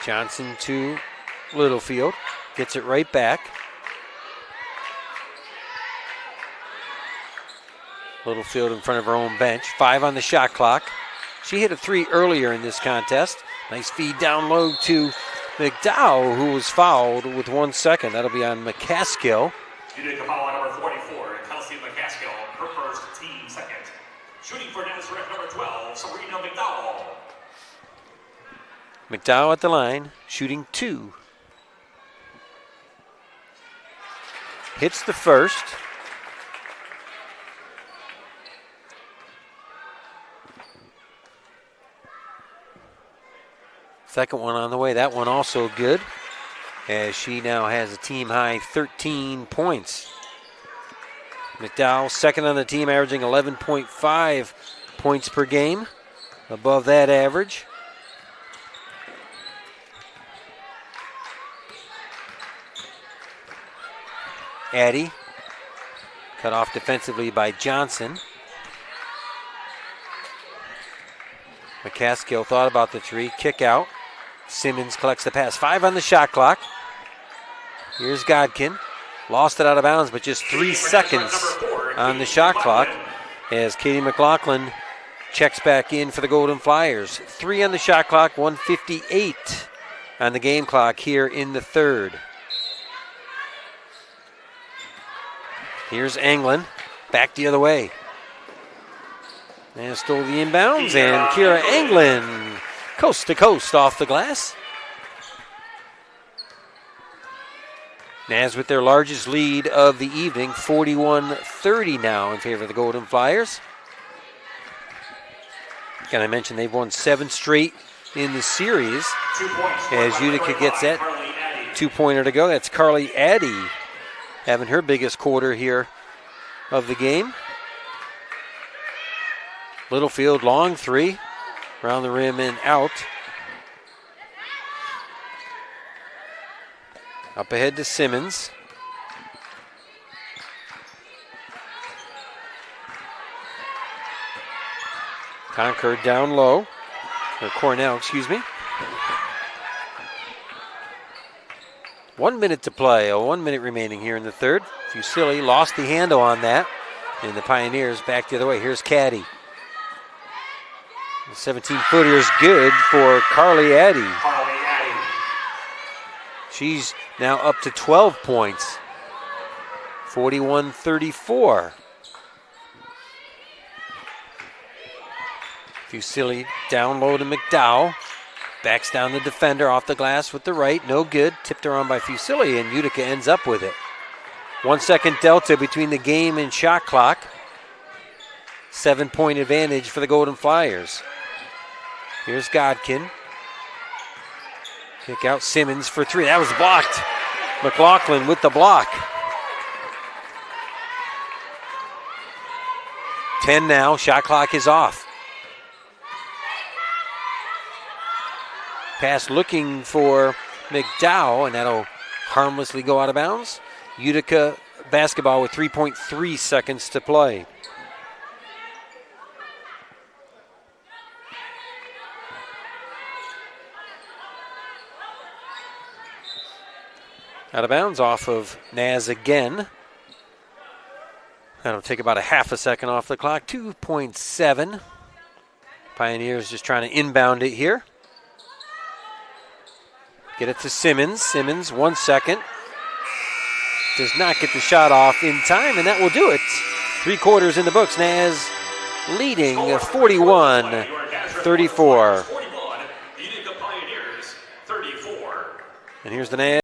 Speaker 3: Johnson to Littlefield. Gets it right back. Littlefield in front of her own bench. 5 on the shot clock. She hit a 3 earlier in this contest. Nice feed down low to McDowell, who was fouled with 1 second. That'll be on McCaskill.
Speaker 1: Utica foul on number 44, Kelsey McCaskill, her first, team second. Shooting for Nazareth, number 12, Serena McDowell.
Speaker 3: McDowell at the line, shooting 2. Hits the first. Second one on the way. That one also good, as she now has a team high 13 points. McDowell, second on the team, averaging 11.5 points per game, above that average. Addy, cut off defensively by Johnson. McCaskill thought about the three, kick out. Simmons collects the pass, 5 on the shot clock. Here's Godkin, lost it out of bounds, but just 3 seconds on the shot clock as Katie McLaughlin checks back in for the Golden Flyers. 3 on the shot clock, 1:58 on the game clock here in the third. Here's Anglin, back the other way. And stole the inbounds, and Kira Anglin, coast to coast off the glass. Naz with their largest lead of the evening, 41-30 now in favor of the Golden Flyers. Can I mention they've won 7 straight in the series as Utica gets that 2-pointer to go. That's Carly Addy having her biggest quarter here of the game. Littlefield, long 3, around the rim and out. Up ahead to Simmons. Concord down low, or Cornell, excuse me. 1 minute to play, 1 minute remaining here in the third. Fusilli lost the handle on that, and the Pioneers back the other way. Here's Caddy. The 17-footer is good for Carly Addy. She's now up to 12 points, 41-34. Fusilli down low to McDowell. Backs down the defender off the glass with the right. No good. Tipped around by Fusilli, and Utica ends up with it. 1 second delta between the game and shot clock. 7-point advantage for the Golden Flyers. Here's Godkin. Kick out Simmons for 3. That was blocked. McLaughlin with the block. 10 now. Shot clock is off. Pass looking for McDowell, and that'll harmlessly go out of bounds. Utica basketball with 3.3 seconds to play. Out of bounds off of Naz again. That'll take about a half a second off the clock. 2.7. Pioneers just trying to inbound it here. Get it to Simmons. Simmons, 1 second. Does not get the shot off in time, and that will do it. 3 quarters in the books. Naz leading 41-34. And here's the Naz.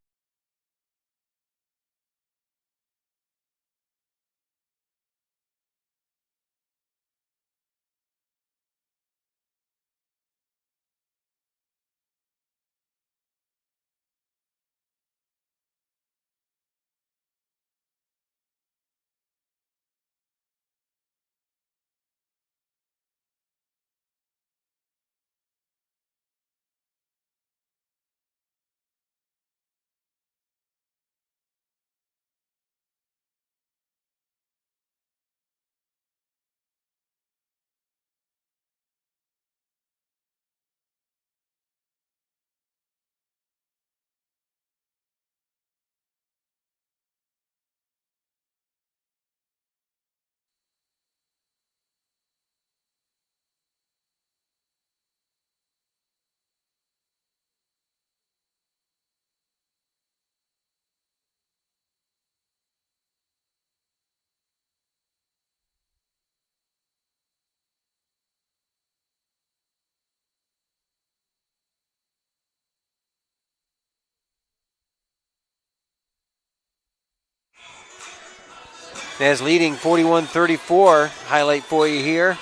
Speaker 3: Naz leading 41-34. Highlight for you here.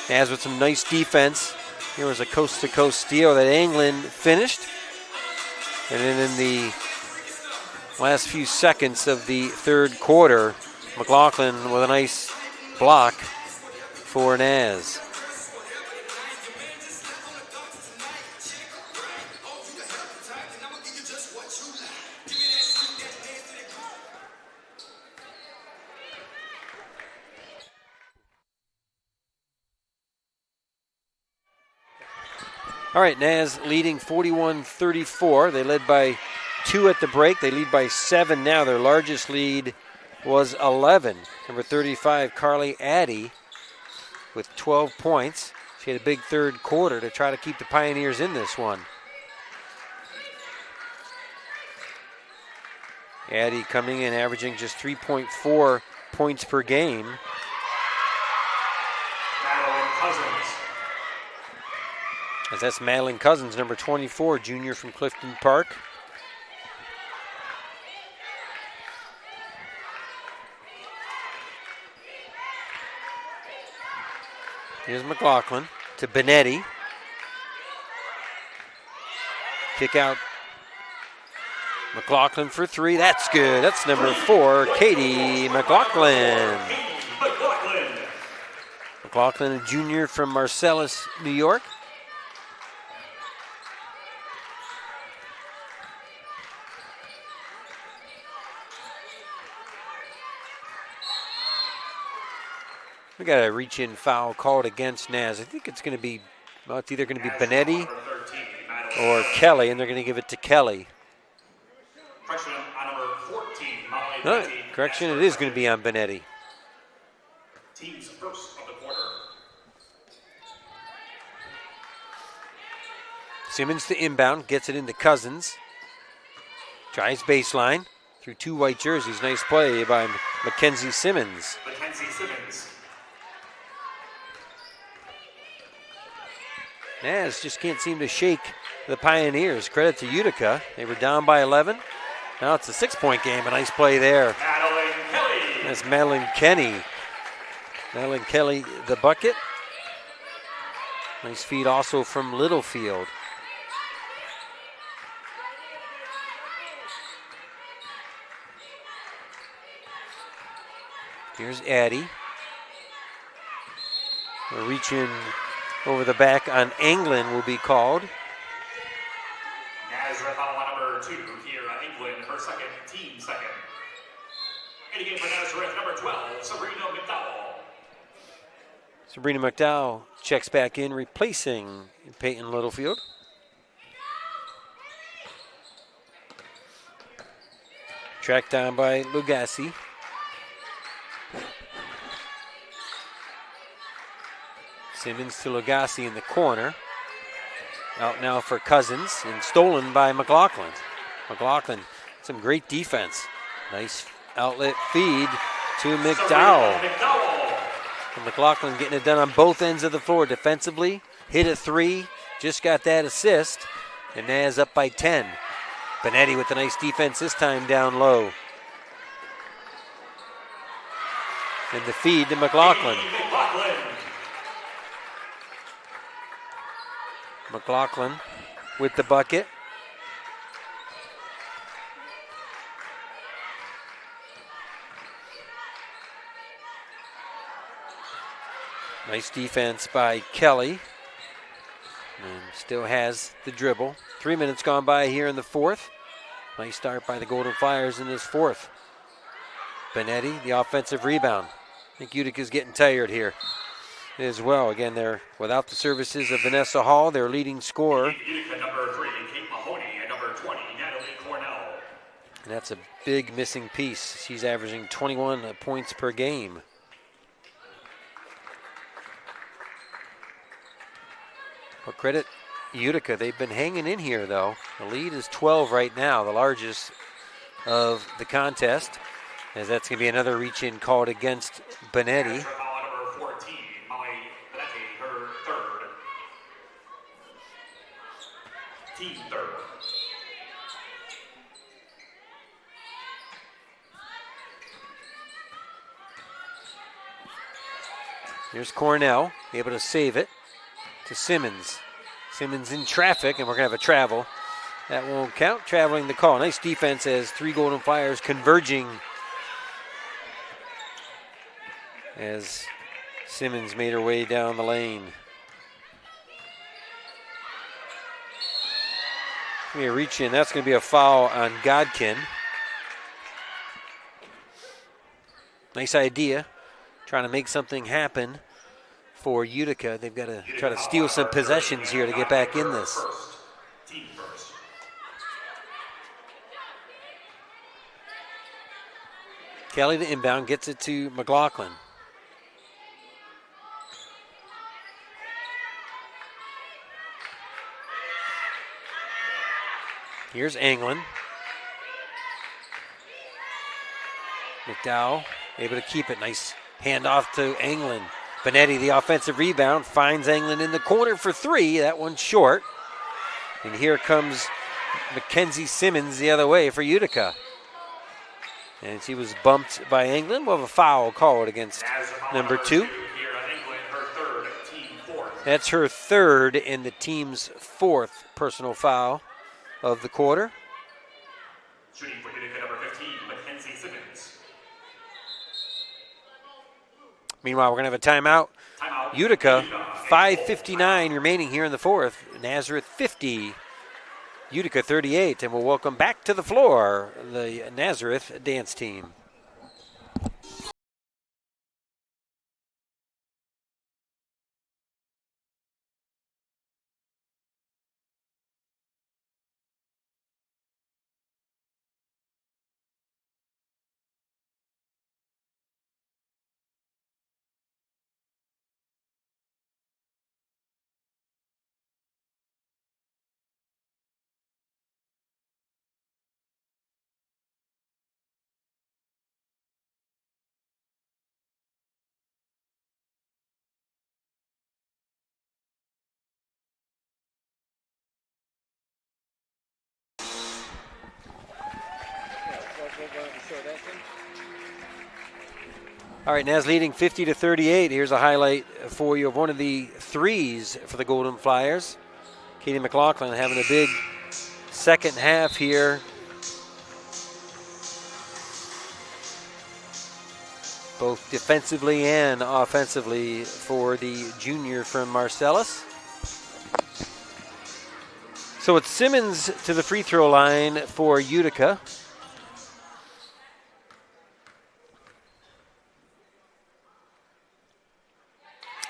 Speaker 3: Naz with some nice defense. Here was a coast-to-coast steal that Anglin finished. And then in the Last few seconds of the third quarter. McLaughlin with a nice block for Naz. All right, Naz leading 41-34. They led by 2 at the break. They lead by 7 now. Their largest lead was 11. Number 35, Carly Addy, with 12 points. She had a big third quarter to try to keep the Pioneers in this one. Addy coming in, averaging just 3.4 points per game. As that's Madeline Cousins, number 24, junior from Clifton Park. Here's McLaughlin to Benetti. Kick out. McLaughlin for 3. That's good. That's number 4, Katie McLaughlin. McLaughlin, a junior from Marcellus, New York. We got a reach-in foul called against Naz. I think it's going to be, well, it's either going to be Benetti or Kelly, and they're going to give it to Kelly. No, correction, it is going to be on Benetti.
Speaker 1: Team's first of the quarter.
Speaker 3: Simmons to inbound, gets it into Cousins. Tries baseline through 2 white jerseys. Nice play by Mackenzie Simmons.
Speaker 1: Mackenzie Simmons.
Speaker 3: Naz just can't seem to shake the Pioneers. Credit to Utica. They were down by 11. Now it's a 6-point game. A nice play there.
Speaker 1: Madeline Kelly.
Speaker 3: That's Madeline Kenny. Madeline Kelly, the bucket. Nice feed also from Littlefield. Here's Addy. A reach in over the back on Anglin will be called.
Speaker 1: Nazareth on number 2 here. England, her second, team second. In the game for Nazareth, number 12, Sabrina McDowell.
Speaker 3: Sabrina McDowell checks back in, replacing Peyton Littlefield. Tracked down by Lugassi. Simmons to Lugassi in the corner. Out now for Cousins and stolen by McLaughlin. McLaughlin, some great defense. Nice outlet feed to McDowell. And McLaughlin getting it done on both ends of the floor defensively. Hit a 3, just got that assist. And Naz up by 10. Benetti with a nice defense this time down low. And the feed to McLaughlin. McLaughlin with the bucket. Nice defense by Kelly. And still has the dribble. 3 minutes gone by here in the fourth. Nice start by the Golden Flyers in this fourth. Benetti, the offensive rebound. I think Utica's getting tired here as well. Again, they're without the services of Vanessa Hall, their leading scorer.
Speaker 1: Utica number 3, Kate Mahoney, and number 20, Natalie Cornell.
Speaker 3: And that's a big missing piece. She's averaging 21 points per game. Well, credit Utica. They've been hanging in here, though. The lead is 12 right now, the largest of the contest, as that's going to be another reach-in called against Benetti.
Speaker 1: Number 14, Molly Benetti, her third. Team third.
Speaker 3: Here's Cornell, able to save it to Simmons. Simmons in traffic, and we're going to have a travel That won't count. Traveling the call. Nice defense as 3 Golden Flyers converging as Simmons made her way down the lane. Going to reach in. That's going to be a foul on Godkin. Nice idea. Trying to make something happen for Utica. They've got to try to steal some possessions here to get back in this. Kelly, the inbound, gets it to McLaughlin. Here's Anglin. McDowell able to keep it. Nice handoff to Anglin. Benetti, the offensive rebound, finds Anglin in the corner for 3. That one's short. And here comes Mackenzie Simmons the other way for Utica. And she was bumped by Anglin. We'll have a foul called against number 2. That's her third and the team's 4th personal foul of the quarter.
Speaker 1: Shooting for Utica, number 15, Mackenzie Simmons.
Speaker 3: Meanwhile, we're going to have a timeout. Utica, 5:59 remaining here in the 4th. Nazareth 50, Utica 38. And we'll welcome back to the floor the Nazareth dance team. All right, Naz leading 50-38. Here's a highlight for you of one of the threes for the Golden Flyers. Katie McLaughlin having a big second half here. Both defensively and offensively for the junior from Marcellus. So it's Simmons to the free throw line for Utica.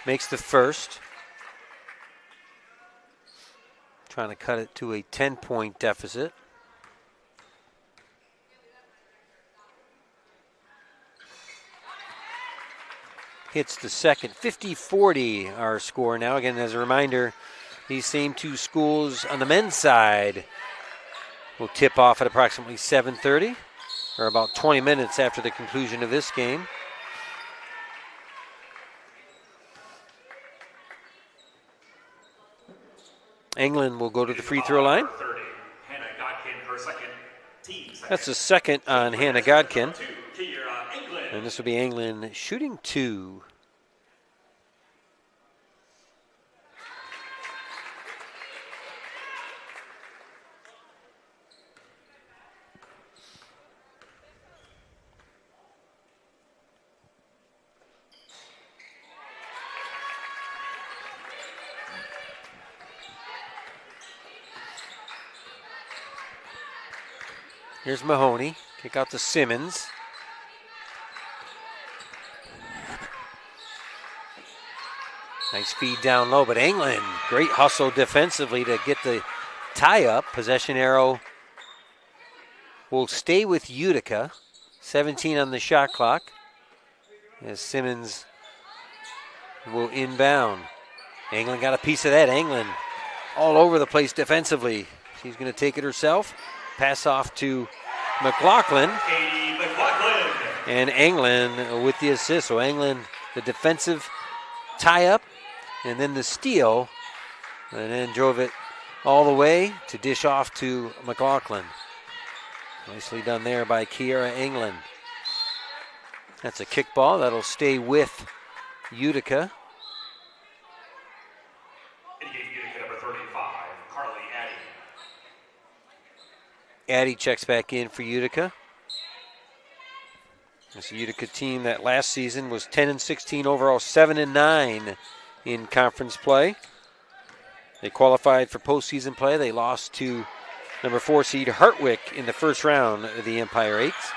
Speaker 3: Makes the first. Trying to cut it to a 10-point deficit. Hits the second. 50-40 our score now. Again, as a reminder, these same 2 schools on the men's side will tip off at approximately 7:30, or about 20 minutes after the conclusion of this game. Anglin will go to the free throw line. That's the second on Hannah Godkin. And this will be Anglin shooting 2. Here's Mahoney. Kick out to Simmons. Nice feed down low, but Anglin, great hustle defensively to get the tie up. Possession arrow will stay with Utica. 17 on the shot clock as Simmons will inbound. Anglin got a piece of that. Anglin all over the place defensively. She's going to take it herself. Pass off to McLaughlin. And Anglin with the assist. So Anglin, the defensive tie-up, and then the steal, and then drove it all the way to dish off to McLaughlin. Nicely done there by Kiera Anglin. That's a kickball that'll stay with Utica. Addie checks back in for Utica. It's a Utica team that last season was 10-16 overall, 7-9 in conference play. They qualified for postseason play. They lost to number 4 seed Hartwick in the first round of the Empire 8s.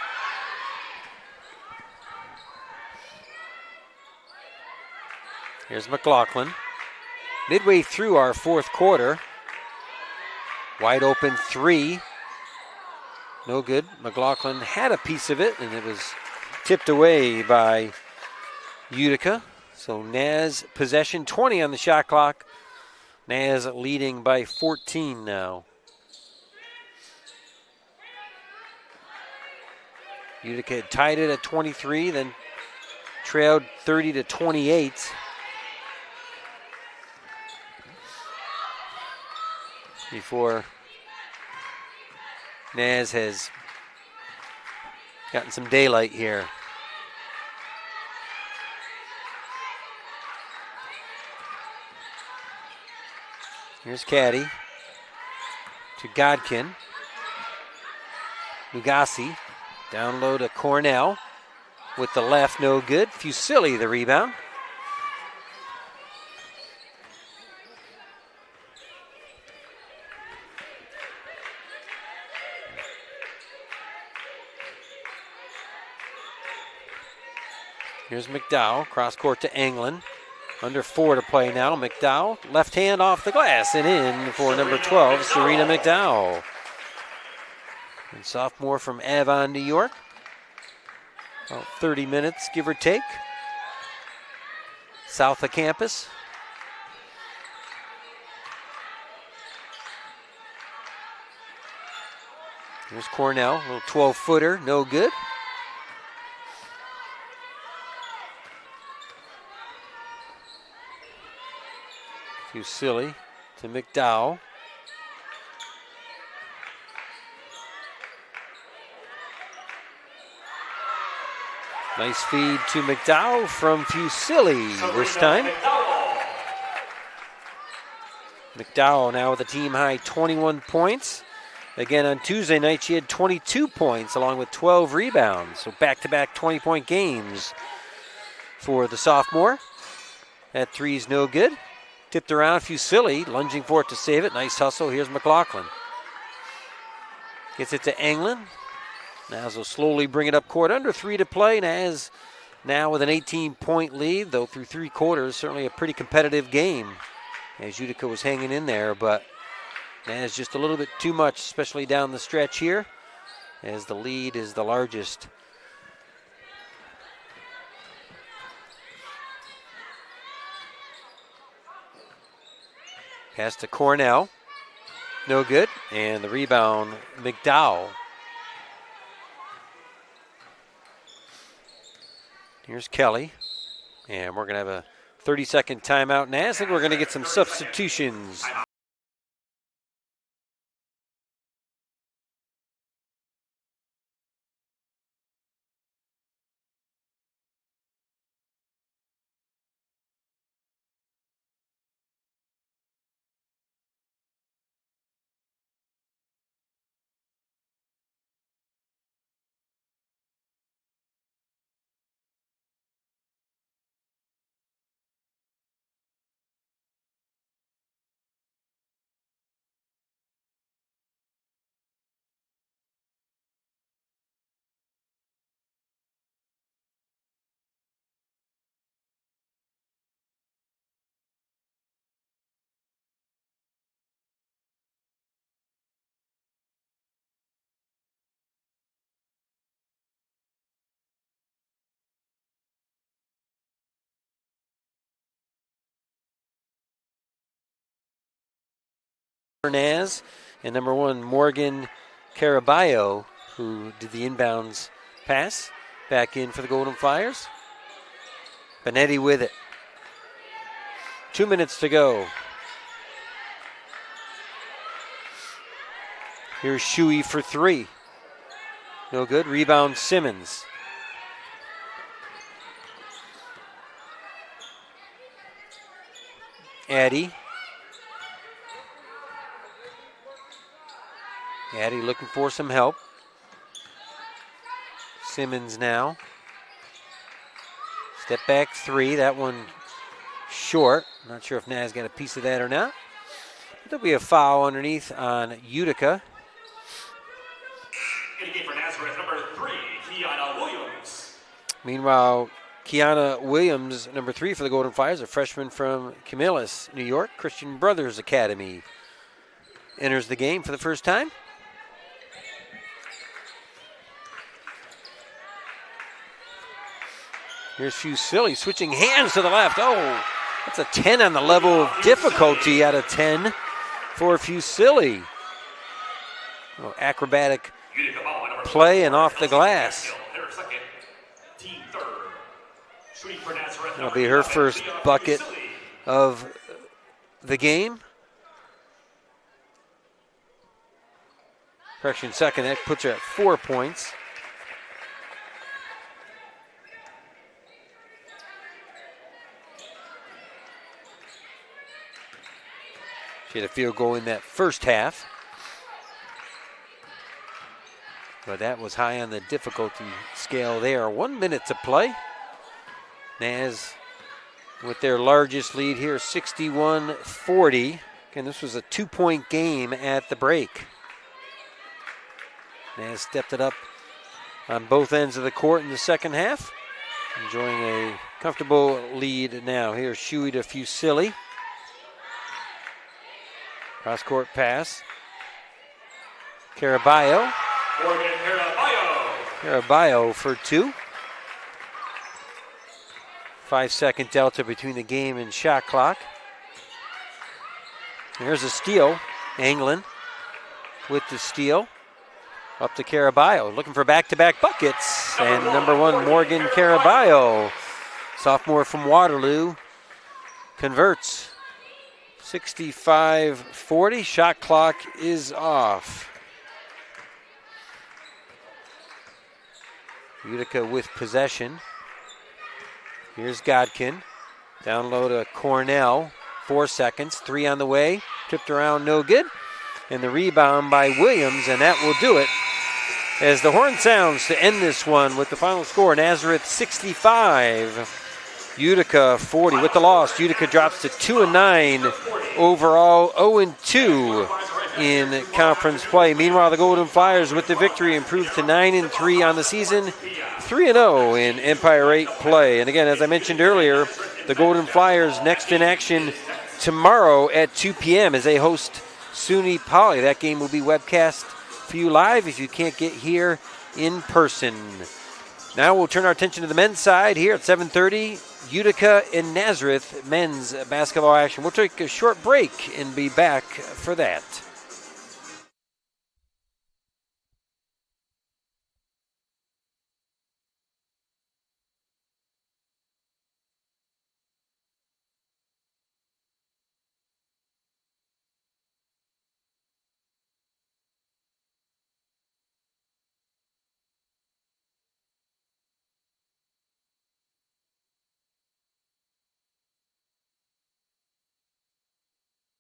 Speaker 3: Here's McLaughlin. Midway through our fourth quarter. Wide open three. No good. McLaughlin had a piece of it, and it was tipped away by Utica. So Naz possession, 20 on the shot clock. Naz leading by 14 now. Utica had tied it at 23, then trailed 30-28. Before Naz has gotten some daylight here. Here's Caddy to Godkin. Lugasi down low to Cornell with the left, no good. Fusilli the rebound. Here's McDowell, cross court to Anglin. Under 4 to play now. McDowell, left hand off the glass and in for number 12, Serena McDowell. And sophomore from Avon, New York. About 30 minutes, give or take. South of campus. Here's Cornell, a little 12-footer, no good. Fusilli to McDowell. Nice feed to McDowell from Fusilli this time. McDowell now with a team-high 21 points. Again, on Tuesday night, she had 22 points along with 12 rebounds. So back-to-back 20-point games for the sophomore. That three's no good. Tipped around, Fusilli lunging for it to save it. Nice hustle. Here's McLaughlin. Gets it to Anglin. Naz will slowly bring it up court. Under 3 to play. Naz now with an 18-point lead, though through 3 quarters. Certainly a pretty competitive game as Utica was hanging in there, but Naz just a little bit too much, especially down the stretch here, as the lead is the largest. Pass to Cornell. No good. And the rebound, McDowell. Here's Kelly. And we're going to have a 30-second timeout. And I think we're going to get some substitutions. Naz and number 1 Morgan Caraballo, who did the inbounds pass back in for the Golden Flyers. Benetti with it. 2 minutes to go. Here's Shuey for 3. No good. Rebound Simmons. Addy. Addie looking for some help. Simmons now. Step back three. That one short. Not sure if Naz got a piece of that or not. But there'll be a foul underneath on Utica.
Speaker 1: In the game for Nazareth, number 3, Kiana Williams.
Speaker 3: Meanwhile, Kiana Williams, number 3 for the Golden Flyers, a freshman from Camillus, New York, Christian Brothers Academy, enters the game for the first time. Here's Fusilli switching hands to the left. Oh, that's a 10 on the level of difficulty out of 10 for Fusilli. Oh, acrobatic play and off the glass. That'll be her first bucket of the game. Correction, second. That puts her at 4 points. She had a field goal in that first half. But that was high on the difficulty scale there. 1 minute to play. Naz with their largest lead here, 61-40. Again, this was a 2-point game at the break. Naz stepped it up on both ends of the court in the second half. Enjoying a comfortable lead now. Here's Shuey to Fusilli. Cross-court pass. Caraballo. Caraballo for 2. 5-second delta between the game and shot clock. Here's a steal. Anglin with the steal. Up to Caraballo, looking for back-to-back buckets. And number 1, Morgan Caraballo, sophomore from Waterloo, converts. 65-40, shot clock is off. Utica with possession. Here's Godkin. Down low to Cornell. 4 seconds, 3 on the way. Tipped around, no good. And the rebound by Williams, and that will do it. As the horn sounds to end this one with the final score, Nazareth 65, Utica 40. With the loss, Utica drops to 2-9 overall, 0-2 in conference play. Meanwhile, the Golden Flyers with the victory improved to 9-3 on the season, 3-0 in Empire 8 play. And again, as I mentioned earlier, the Golden Flyers next in action tomorrow at 2 p.m. as they host SUNY Poly. That game will be webcast for you live if you can't get here in person. Now we'll turn our attention to the men's side here at 7:30. Utica and Nazareth men's basketball action. We'll take a short break and be back for that.